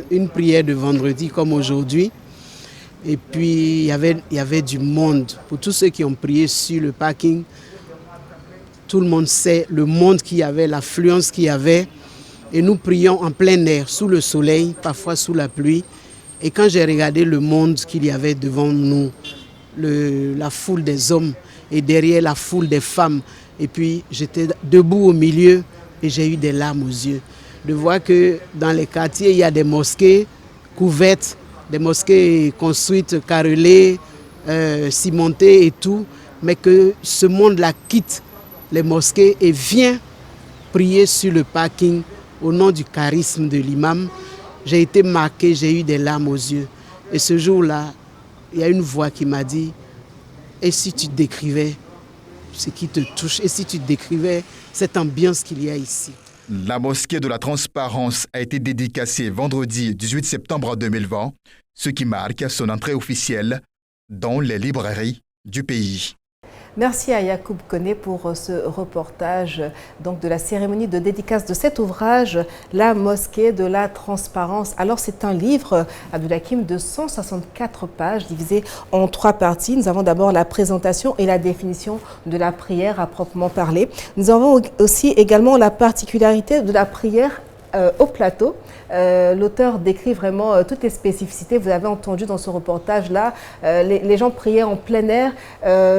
une prière de vendredi comme aujourd'hui. Et puis, il y avait du monde. Pour tous ceux qui ont prié sur le parking, tout le monde sait le monde qu'il y avait, l'affluence qu'il y avait. Et nous prions en plein air, sous le soleil, parfois sous la pluie. Et quand j'ai regardé le monde qu'il y avait devant nous, la foule des hommes et derrière la foule des femmes, et puis j'étais debout au milieu et j'ai eu des larmes aux yeux. De voir que dans les quartiers, il y a des mosquées couvertes, des mosquées construites, carrelées, cimentées et tout, mais que ce monde-là quitte les mosquées et vient prier sur le parking au nom du charisme de l'imam. J'ai été marqué, j'ai eu des larmes aux yeux. Et ce jour-là, il y a une voix qui m'a dit, et si tu décrivais ce qui te touche, et si tu décrivais cette ambiance qu'il y a ici. La mosquée de la transparence a été dédicacée vendredi 18 septembre 2020, ce qui marque son entrée officielle dans les librairies du pays. Merci à Yacoub Koné pour ce reportage donc, de la cérémonie de dédicace de cet ouvrage, La mosquée de la transparence. Alors c'est un livre, Abdoulhakim, de 164 pages divisé en 3 parties. Nous avons d'abord la présentation et la définition de la prière à proprement parler. Nous avons aussi également la particularité de la prière au plateau. L'auteur décrit vraiment toutes les spécificités. Vous avez entendu dans ce reportage-là, les gens priaient en plein air.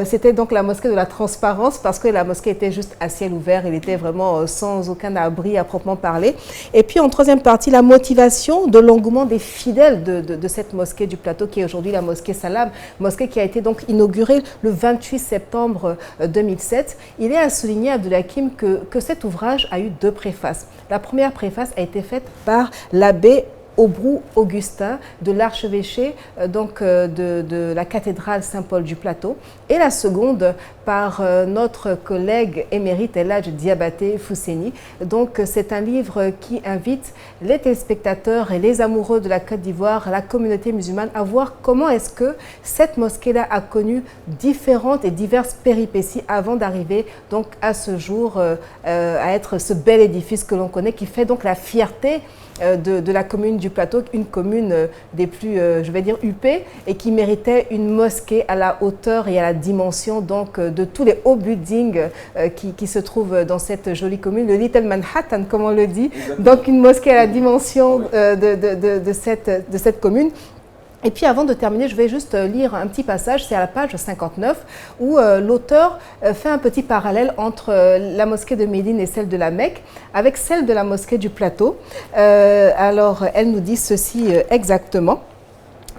C'était donc la mosquée de la transparence parce que la mosquée était juste à ciel ouvert. Il était vraiment sans aucun abri à proprement parler. Et puis en troisième partie, la motivation de l'engouement des fidèles de cette mosquée du plateau qui est aujourd'hui la mosquée Salam, mosquée qui a été donc inaugurée le 28 septembre 2007. Il est à souligner, Abdoulhakim, que cet ouvrage a eu 2 préfaces. La première préface a été faite par l'abbé Aubrou Augustin de l'archevêché de la cathédrale Saint-Paul du Plateau et la seconde par notre collègue émérite Eladj Diabaté Fousseni. Donc c'est un livre qui invite les téléspectateurs et les amoureux de la Côte d'Ivoire, la communauté musulmane à voir comment est-ce que cette mosquée-là a connu différentes et diverses péripéties avant d'arriver donc à ce jour à être ce bel édifice que l'on connaît qui fait donc la fierté de la commune du Plateau, une commune des plus, je vais dire, huppées et qui méritait une mosquée à la hauteur et à la dimension donc, de tous les hauts buildings qui se trouvent dans cette jolie commune, le Little Manhattan, comme on le dit. Donc une mosquée à la dimension de cette commune. Et puis avant de terminer, je vais juste lire un petit passage, c'est à la page 59, où l'auteur fait un petit parallèle entre la mosquée de Médine et celle de la Mecque, avec celle de la mosquée du Plateau. Alors, elle nous dit ceci exactement.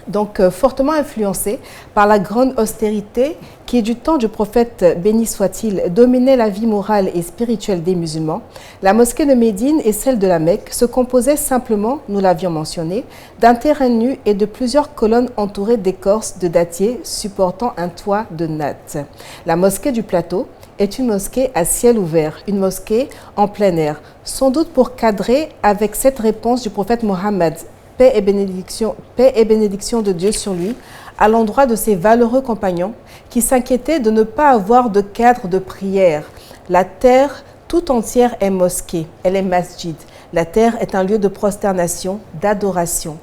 Donc, fortement influencée par la grande austérité qui, du temps du prophète, béni soit-il, dominait la vie morale et spirituelle des musulmans, la mosquée de Médine et celle de la Mecque se composaient simplement, nous l'avions mentionné, d'un terrain nu et de plusieurs colonnes entourées d'écorces de dattier supportant un toit de natte. La mosquée du Plateau est une mosquée à ciel ouvert, une mosquée en plein air, sans doute pour cadrer avec cette réponse du prophète Mohammed, paix et bénédiction de Dieu sur lui, à l'endroit de ses valeureux compagnons qui s'inquiétaient de ne pas avoir de cadre de prière. La terre tout entière est mosquée, elle est masjid. La terre est un lieu de prosternation, d'adoration.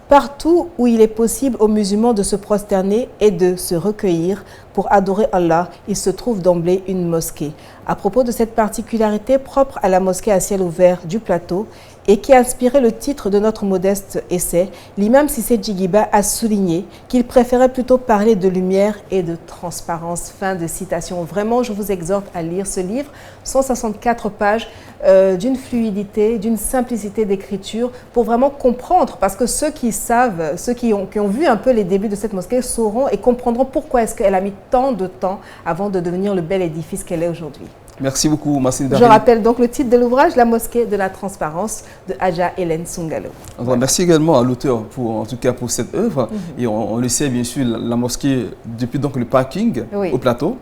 Partout où il est possible aux musulmans de se prosterner et de se recueillir pour adorer Allah, il se trouve d'emblée une mosquée. À propos de cette particularité propre à la mosquée à ciel ouvert du Plateau, et qui a inspiré le titre de notre modeste essai, l'imam Cissé Djiguiba a souligné qu'il préférait plutôt parler de lumière et de transparence. Fin de citation. Vraiment, je vous exhorte à lire ce livre, 164 pages, d'une fluidité, d'une simplicité d'écriture pour vraiment comprendre, parce que ceux qui savent, ceux qui ont vu un peu les débuts de cette mosquée sauront et comprendront pourquoi est-ce qu'elle a mis tant de temps avant de devenir le bel édifice qu'elle est aujourd'hui. Merci beaucoup, Massine Dari. Je rappelle donc le titre de l'ouvrage, La mosquée de la transparence de Adja Hélène Soungalo. Merci également à l'auteur en tout cas pour cette œuvre. Et on le sait bien sûr, la mosquée, depuis donc le parking au plateau,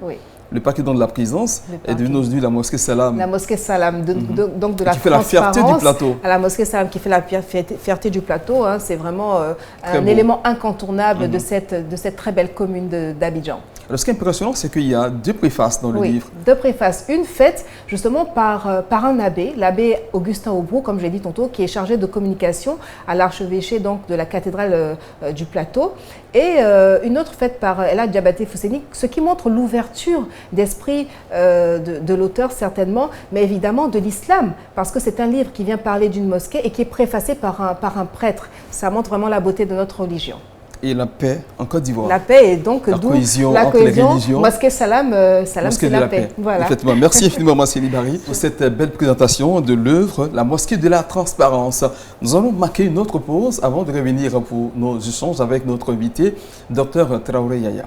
le parking de la présence est devenu aujourd'hui la mosquée Salam. La mosquée Salam, donc de la transparence. Qui fait la fierté du plateau. À la mosquée Salam qui fait la fierté du plateau. Hein, c'est vraiment un élément incontournable de cette très belle commune d'Abidjan. Alors, ce qui est impressionnant, c'est qu'il y a 2 préfaces dans le livre. 2 préfaces. Une faite justement par un abbé, l'abbé Augustin Aubrou, comme je l'ai dit tantôt, qui est chargé de communication à l'archevêché donc de la cathédrale du Plateau. Et une autre faite par Ella Diabaté Fousseni, ce qui montre l'ouverture d'esprit de l'auteur certainement, mais évidemment de l'islam, parce que c'est un livre qui vient parler d'une mosquée et qui est préfacé par un prêtre. Ça montre vraiment la beauté de notre religion. Et la paix en Côte d'Ivoire. La paix est donc la cohésion entre les religions. Mosquée Salam, c'est la paix. Voilà. Effectivement. Merci infiniment, Massine Dari, pour cette belle présentation de l'œuvre La mosquée de la transparence. Nous allons marquer une autre pause avant de revenir pour nos échanges avec notre invité, Dr Traoré Yaya.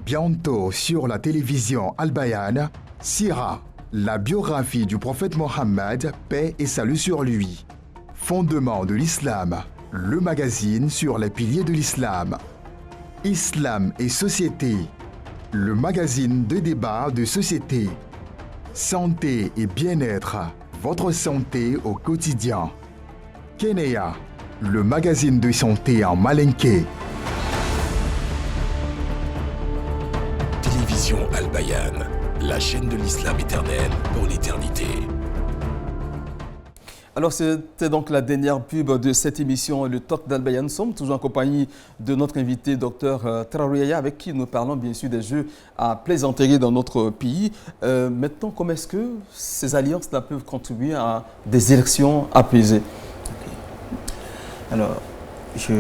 Bientôt sur la télévision Al Bayan, Sira, la biographie du prophète Mohammed, paix et salut sur lui. Fondement de l'islam, le magazine sur les piliers de l'islam. Islam et société, le magazine de débat de société. Santé et bien-être, votre santé au quotidien. Kenya, le magazine de santé en malinké. Télévision Al Bayan, la chaîne de l'islam éternel pour l'éternité. Alors, c'était donc la dernière pub de cette émission, le Talk d'Al Bayan. Nous sommes toujours en compagnie de notre invité, Dr Traoré Yaya, avec qui nous parlons bien sûr des jeux à plaisanterie dans notre pays. Maintenant, comment est-ce que ces alliances-là peuvent contribuer à des élections apaisées? Alors, je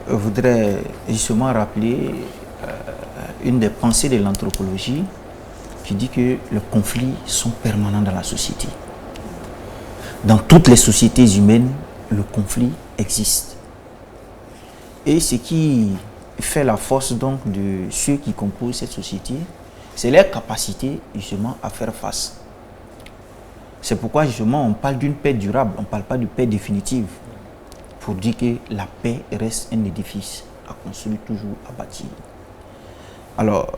voudrais justement rappeler une des pensées de l'anthropologie qui dit que les conflits sont permanents dans la société. Dans toutes les sociétés humaines, le conflit existe. Et ce qui fait la force donc de ceux qui composent cette société, c'est leur capacité justement à faire face. C'est pourquoi justement on parle d'une paix durable, on ne parle pas de paix définitive, pour dire que la paix reste un édifice à construire, toujours à bâtir. Alors,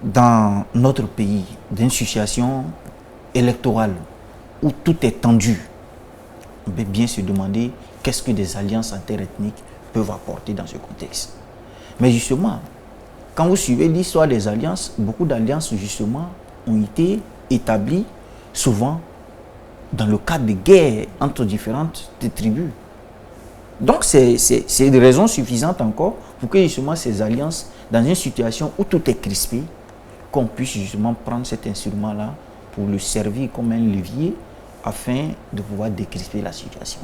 dans notre pays, dans une situation électorale où tout est tendu, on peut bien se demander qu'est-ce que des alliances interethniques peuvent apporter dans ce contexte. Mais justement, quand vous suivez l'histoire des alliances, beaucoup d'alliances justement ont été établies souvent dans le cadre de guerres entre différentes tribus. Donc c'est une raison suffisante encore pour que justement ces alliances, dans une situation où tout est crispé, qu'on puisse justement prendre cet instrument-là pour le servir comme un levier afin de pouvoir décrisper la situation.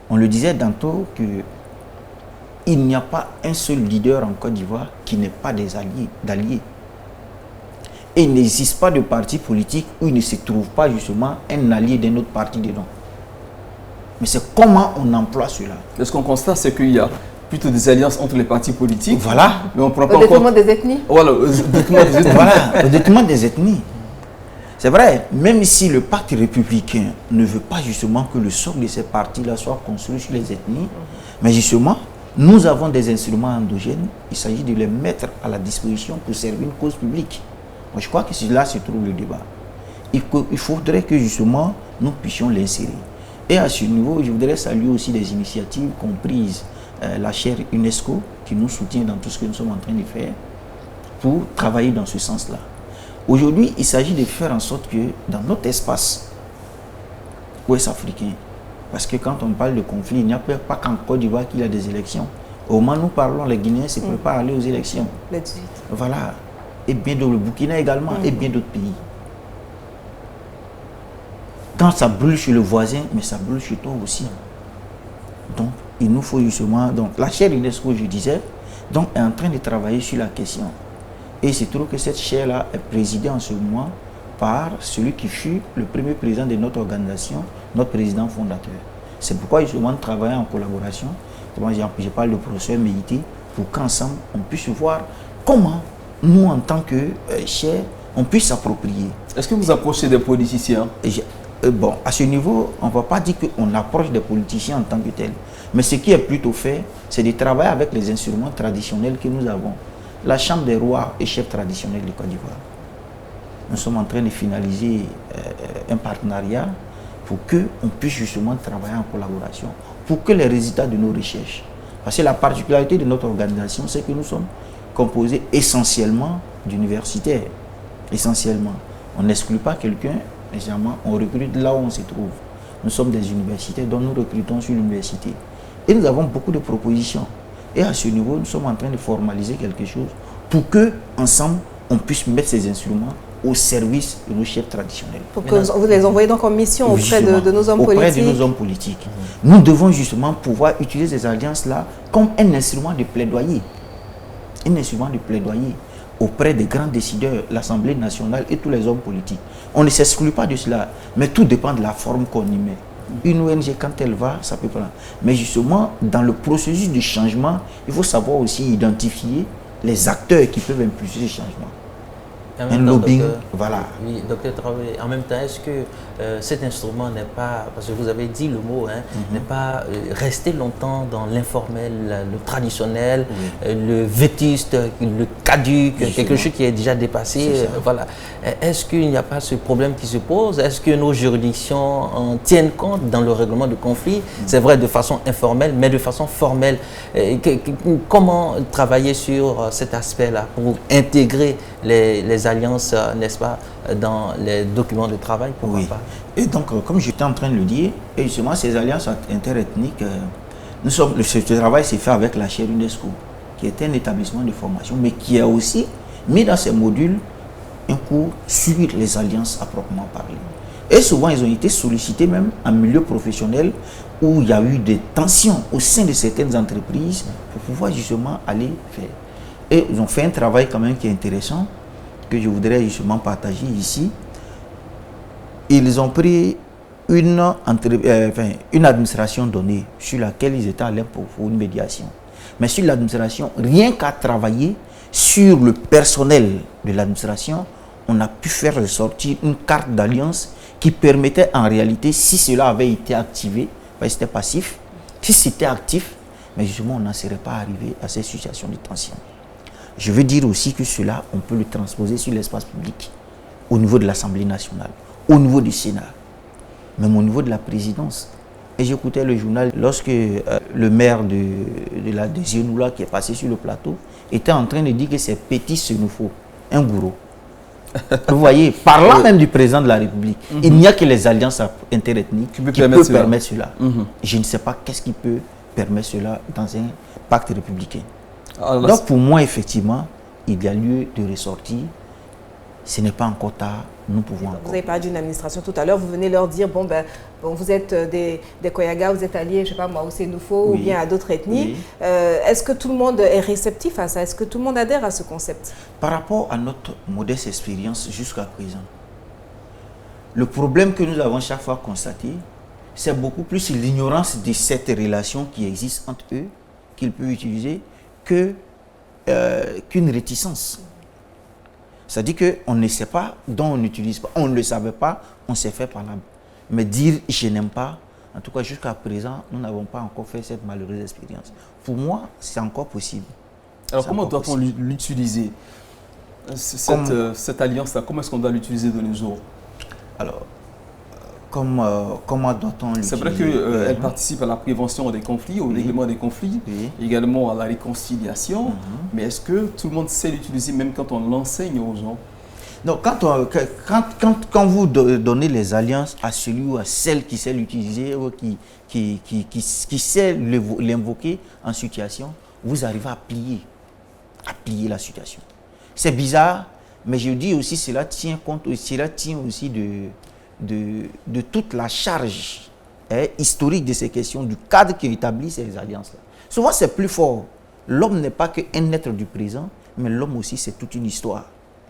On le disait tantôt qu'il n'y a pas un seul leader en Côte d'Ivoire qui n'ait pas d'alliés. Et il n'existe pas de parti politique où il ne se trouve pas justement un allié d'un autre parti dedans. Mais c'est comment on emploie cela. Ce qu'on constate, c'est qu'il y a plutôt des alliances entre les partis politiques. Voilà. Mais on prend pas au détriment des ethnies. Voilà, au détriment des ethnies. Voilà, au détriment des ethnies. C'est vrai, même si le pacte républicain ne veut pas justement que le socle de ces partis-là soit construit sur les ethnies, mais justement, nous avons des instruments endogènes, il s'agit de les mettre à la disposition pour servir une cause publique. Moi, je crois que c'est là se trouve le débat. Il faudrait que justement, nous puissions l'insérer. Et à ce niveau, je voudrais saluer aussi des initiatives comprises la chaire UNESCO qui nous soutient dans tout ce que nous sommes en train de faire pour travailler dans ce sens-là. Aujourd'hui, il s'agit de faire en sorte que dans notre espace ouest africain, parce que quand on parle de conflit, il n'y a pas qu'en Côte d'Ivoire qu'il y a des élections. Au moment où nous parlons, les Guinéens se préparent à aller aux élections. Le 18. Voilà. Et bien d'autres, le Burkina également, et bien d'autres pays. Quand ça brûle chez le voisin, mais ça brûle chez toi aussi. Donc, il nous faut justement... Donc, la chaire UNESCO, je disais, donc, est en train de travailler sur la question. Et il se trouve que cette chaire-là est présidée en ce moment par celui qui fut le premier président de notre organisation, notre président fondateur. C'est pourquoi justement nous travaillons en collaboration. Je parle de professeur Méhité pour qu'ensemble on puisse voir comment nous en tant que chaire on puisse s'approprier. Est-ce que vous approchez des politiciens? Bon, à ce niveau, on ne va pas dire qu'on approche des politiciens en tant que tels. Mais ce qui est plutôt fait, c'est de travailler avec les instruments traditionnels que nous avons. La Chambre des rois et chefs traditionnels de Côte d'Ivoire. Nous sommes en train de finaliser un partenariat pour qu'on puisse justement travailler en collaboration, pour que les résultats de nos recherches, parce que la particularité de notre organisation, c'est que nous sommes composés essentiellement d'universitaires. Essentiellement. On n'exclut pas quelqu'un, légèrement, on recrute là où on se trouve. Nous sommes des universitaires, donc nous recrutons sur l'université. Et nous avons beaucoup de propositions. Et à ce niveau, nous sommes en train de formaliser quelque chose pour que, ensemble, on puisse mettre ces instruments au service de nos chefs traditionnels. Pour que vous les envoyez donc en mission auprès de nos hommes politiques. Auprès de nos hommes politiques. Nous devons justement pouvoir utiliser ces alliances-là comme un instrument de plaidoyer. Un instrument de plaidoyer auprès des grands décideurs, l'Assemblée nationale et tous les hommes politiques. On ne s'exclut pas de cela, mais tout dépend de la forme qu'on y met. Une ONG, quand elle va, ça peut prendre. Mais justement, dans le processus de changement, il faut savoir aussi identifier les acteurs qui peuvent impulser ce changement. Un lobbying, voilà. Oui, docteur Traoré, en même temps, est-ce que cet instrument n'est pas, parce que vous avez dit le mot, n'est pas resté longtemps dans l'informel, le traditionnel, le vétuste, le caduc, quelque chose qui est déjà dépassé. Voilà. Est-ce qu'il n'y a pas ce problème qui se pose? Est-ce que nos juridictions en tiennent compte dans le règlement de conflit? C'est vrai de façon informelle, mais de façon formelle. Comment travailler sur cet aspect-là pour intégrer les alliances, n'est-ce pas, dans les documents de travail, pourquoi pas? Et donc, comme j'étais en train de le dire, et justement, ces alliances interethniques, ce travail s'est fait avec la chaire UNESCO, qui est un établissement de formation, mais qui a aussi mis dans ses modules un cours sur les alliances à proprement parler. Et souvent, ils ont été sollicités même en milieu professionnel où il y a eu des tensions au sein de certaines entreprises pour pouvoir justement aller faire. Et ils ont fait un travail quand même qui est intéressant, que je voudrais justement partager ici. Ils ont pris une administration donnée sur laquelle ils étaient allés pour une médiation. Mais sur l'administration, rien qu'à travailler sur le personnel de l'administration, on a pu faire ressortir une carte d'alliance qui permettait en réalité, si cela avait été activé, parce que c'était passif, si c'était actif, mais justement on n'en serait pas arrivé à ces situations de tension. Je veux dire aussi que cela, on peut le transposer sur l'espace public, au niveau de l'Assemblée nationale, au niveau du Sénat, même au niveau de la présidence. Et j'écoutais le journal lorsque le maire de Zionoula, qui est passé sur le plateau, était en train de dire que c'est petit ce nous faut, un gourou. Vous voyez, parlant même du président de la République, il n'y a que les alliances interethniques qui peuvent permettre cela. Je ne sais pas qu'est-ce qui peut permettre cela dans un pacte républicain. Alors, donc pour moi, effectivement, il y a lieu de ressortir. Ce n'est pas encore tard, nous pouvons encore. Vous avez parlé d'une administration tout à l'heure, vous venez leur dire, bon, vous êtes des Koyaga, vous êtes alliés, je ne sais pas moi, au Sénoufo ou bien à d'autres ethnies. Est-ce que tout le monde est réceptif à ça? Est-ce que tout le monde adhère à ce concept? Par rapport à notre modeste expérience jusqu'à présent, le problème que nous avons chaque fois constaté, c'est beaucoup plus l'ignorance de cette relation qui existe entre eux, qu'ils peuvent utiliser, qu'une réticence. C'est-à-dire qu'on ne sait pas, donc on n'utilise pas. On ne le savait pas, on s'est fait par là. Mais dire « je n'aime pas », en tout cas jusqu'à présent, nous n'avons pas encore fait cette malheureuse expérience. Pour moi, c'est encore possible. Alors comment doit-on l'utiliser, cette alliance-là? Comment est-ce qu'on doit l'utiliser de nos jours? Alors, comment doit-on l'utiliser? C'est vrai qu'elle participe à la prévention des conflits, au règlement des conflits, également à la réconciliation. Mais est-ce que tout le monde sait l'utiliser même quand on l'enseigne aux gens? Non, quand vous donnez les alliances à celui ou à celle qui sait l'utiliser ou qui sait l'invoquer en situation, vous arrivez à plier la situation. C'est bizarre, mais je dis aussi, cela tient aussi de toute la charge historique de ces questions, du cadre qui établit ces alliances-là. Souvent, c'est plus fort. L'homme n'est pas qu'un être du présent, mais l'homme aussi, c'est toute une histoire.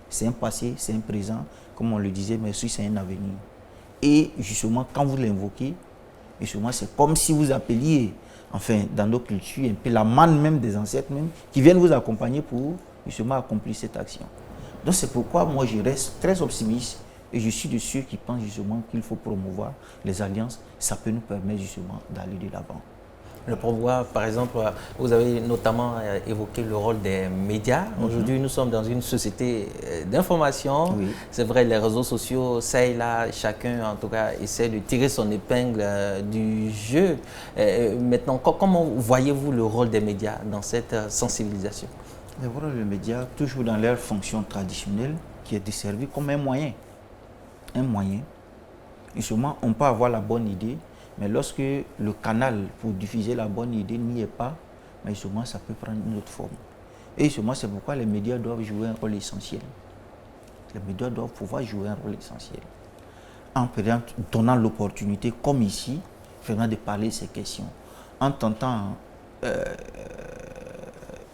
C'est un passé, c'est un présent, comme on le disait, mais aussi c'est un avenir. Et justement, quand vous l'invoquez, justement, c'est comme si vous appeliez, enfin, dans nos cultures, un peu la manne même des ancêtres même, qui viennent vous accompagner pour justement accomplir cette action. Donc c'est pourquoi moi je reste très optimiste et je suis de ceux qui pensent justement qu'il faut promouvoir les alliances. Ça peut nous permettre justement d'aller de l'avant. Le promouvoir, par exemple, vous avez notamment évoqué le rôle des médias. Aujourd'hui, nous sommes dans une société d'information. Oui. C'est vrai, les réseaux sociaux, ça et là, chacun, en tout cas, essaie de tirer son épingle du jeu. Maintenant, comment voyez-vous le rôle des médias dans cette sensibilisation? Le rôle des médias, toujours dans leur fonction traditionnelle, qui est de servir comme un moyen. Un moyen. Et souvent, on peut avoir la bonne idée, mais lorsque le canal pour diffuser la bonne idée n'y est pas, mais souvent ça peut prendre une autre forme. Et souvent c'est pourquoi les médias doivent jouer un rôle essentiel. Les médias doivent pouvoir jouer un rôle essentiel. En donnant l'opportunité, comme ici, de parler de ces questions. En tentant,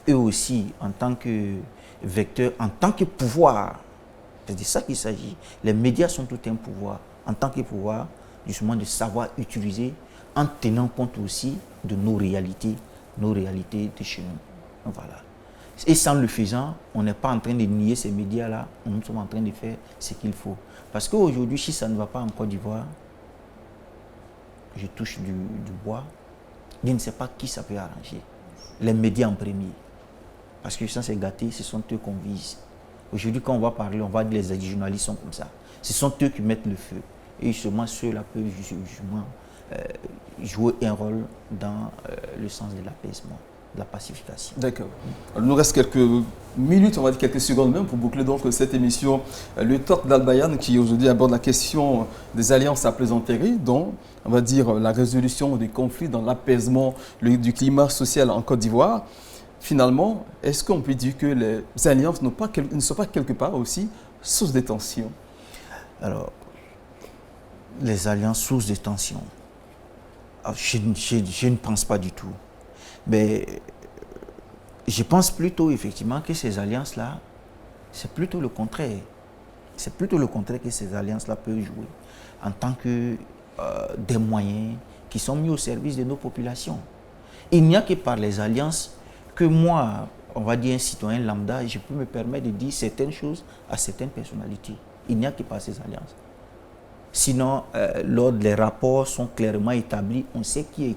eux aussi, en tant que vecteurs, en tant que pouvoir, c'est de ça qu'il s'agit. Les médias sont tout un pouvoir. En tant que pouvoir, justement de savoir utiliser en tenant compte aussi de nos réalités de chez nous. Voilà. Et sans le faisant, on n'est pas en train de nier ces médias-là, nous sommes en train de faire ce qu'il faut. Parce qu'aujourd'hui, si ça ne va pas en Côte d'Ivoire, je touche du bois, je ne sais pas qui ça peut arranger. Les médias en premier. Parce que sans se gâter, ce sont eux qu'on vise. Aujourd'hui, quand on va parler, on va dire les journalistes sont comme ça. Ce sont eux qui mettent le feu. Et justement, ceux-là peuvent justement jouer un rôle dans le sens de l'apaisement, de la pacification. D'accord. Il nous reste quelques minutes, on va dire quelques secondes même, pour boucler donc cette émission. Le Talk d'Al-Bayan, qui aujourd'hui aborde la question des alliances à plaisanterie, dont on va dire la résolution des conflits dans l'apaisement du climat social en Côte d'Ivoire. Finalement, est-ce qu'on peut dire que les alliances ne sont pas quelque part aussi source de tension? Alors, les alliances sources de tension, je ne pense pas du tout. Mais je pense plutôt effectivement que ces alliances-là, c'est plutôt le contraire. C'est plutôt le contraire que ces alliances-là peuvent jouer en tant que des moyens qui sont mis au service de nos populations. Il n'y a que par les alliances que moi, on va dire un citoyen lambda, je peux me permettre de dire certaines choses à certaines personnalités. Il n'y a que par ces alliances. Sinon, les rapports sont clairement établis, on sait qui est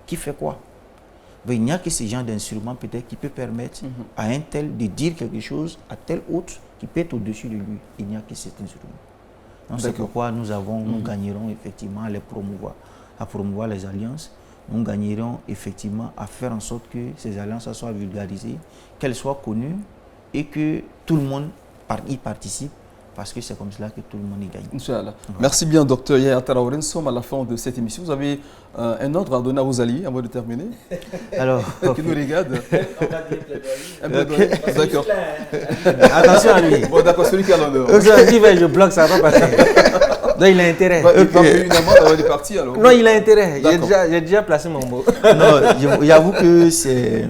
qui fait quoi. Mais il n'y a que ce genre d'instrument peut-être qui peut permettre à un tel de dire quelque chose à tel autre qui peut être au-dessus de lui. Il n'y a que cet instrument. Donc c'est pourquoi nous gagnerons effectivement à promouvoir les alliances. Nous gagnerons effectivement à faire en sorte que ces alliances soient vulgarisées, qu'elles soient connues et que tout le monde y participe. Parce que c'est comme cela que tout le monde y gagne. Inch'Allah. Merci bien, Dr Yaya Traoré. Nous sommes à la fin de cette émission. Vous avez un ordre à donner à vos alliés avant de terminer? Alors, qui nous regarde. D'accord. Attention à lui. Bon, d'accord, celui qui a l'honneur. Je bloque ça, va passer. Non, il a intérêt. Il va payer une amende avant de partir alors. Non, il a intérêt. J'ai déjà placé mon mot. Non, j'avoue que c'est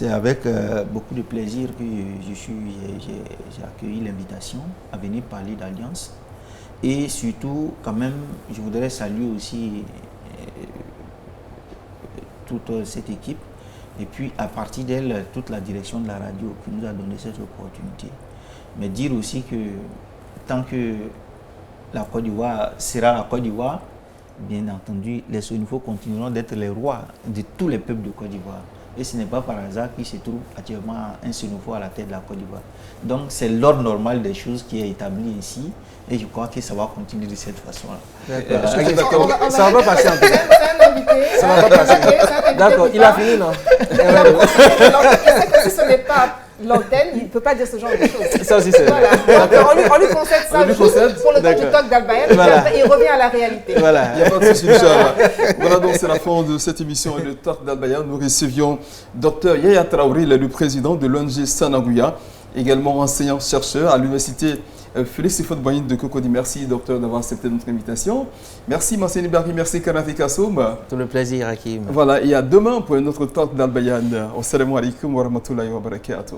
avec beaucoup de plaisir que j'ai accueilli l'invitation à venir parler d'Alliance. Et surtout, quand même, je voudrais saluer aussi toute cette équipe. Et puis, à partir d'elle, toute la direction de la radio qui nous a donné cette opportunité. Mais dire aussi que tant que la Côte d'Ivoire sera la Côte d'Ivoire, bien entendu, les Sénégalais continueront d'être les rois de tous les peuples de Côte d'Ivoire. Et ce n'est pas par hasard qu'il se trouve actuellement un Sénégal à la tête de la Côte d'Ivoire. Donc c'est l'ordre normal des choses qui est établi ici. Et je crois que ça va continuer de cette façon-là. Ça va pas passer en tout cas. C'est un invité. Ça va pas passer. D'accord, il a fini, non? Je sais que ce n'est pas l'antenne, il ne peut pas dire ce genre de choses. Ça aussi, c'est voilà. On lui concède ça juste pour le temps du talk d'Al-Bayan, et après il revient à la réalité. Voilà. Il n'y a pas de souci, Inch'Allah. Voilà, donc c'est la fin de cette émission et le talk d'Al-Bayan. Nous recevions Dr Yaya Traoré, le président de l'ONG Sanagouya, également enseignant-chercheur à l'université Félix Houphouët-Boigny de Cocody. Merci, docteur, d'avoir accepté notre invitation. Merci, Masseni Barry, merci, Kanafi Kassoum. Tout le plaisir, Hakim. Voilà, et à demain pour un autre talk d'Al-Bayan. Assalamu alaikum wa rahmatullahi wa barakatuh.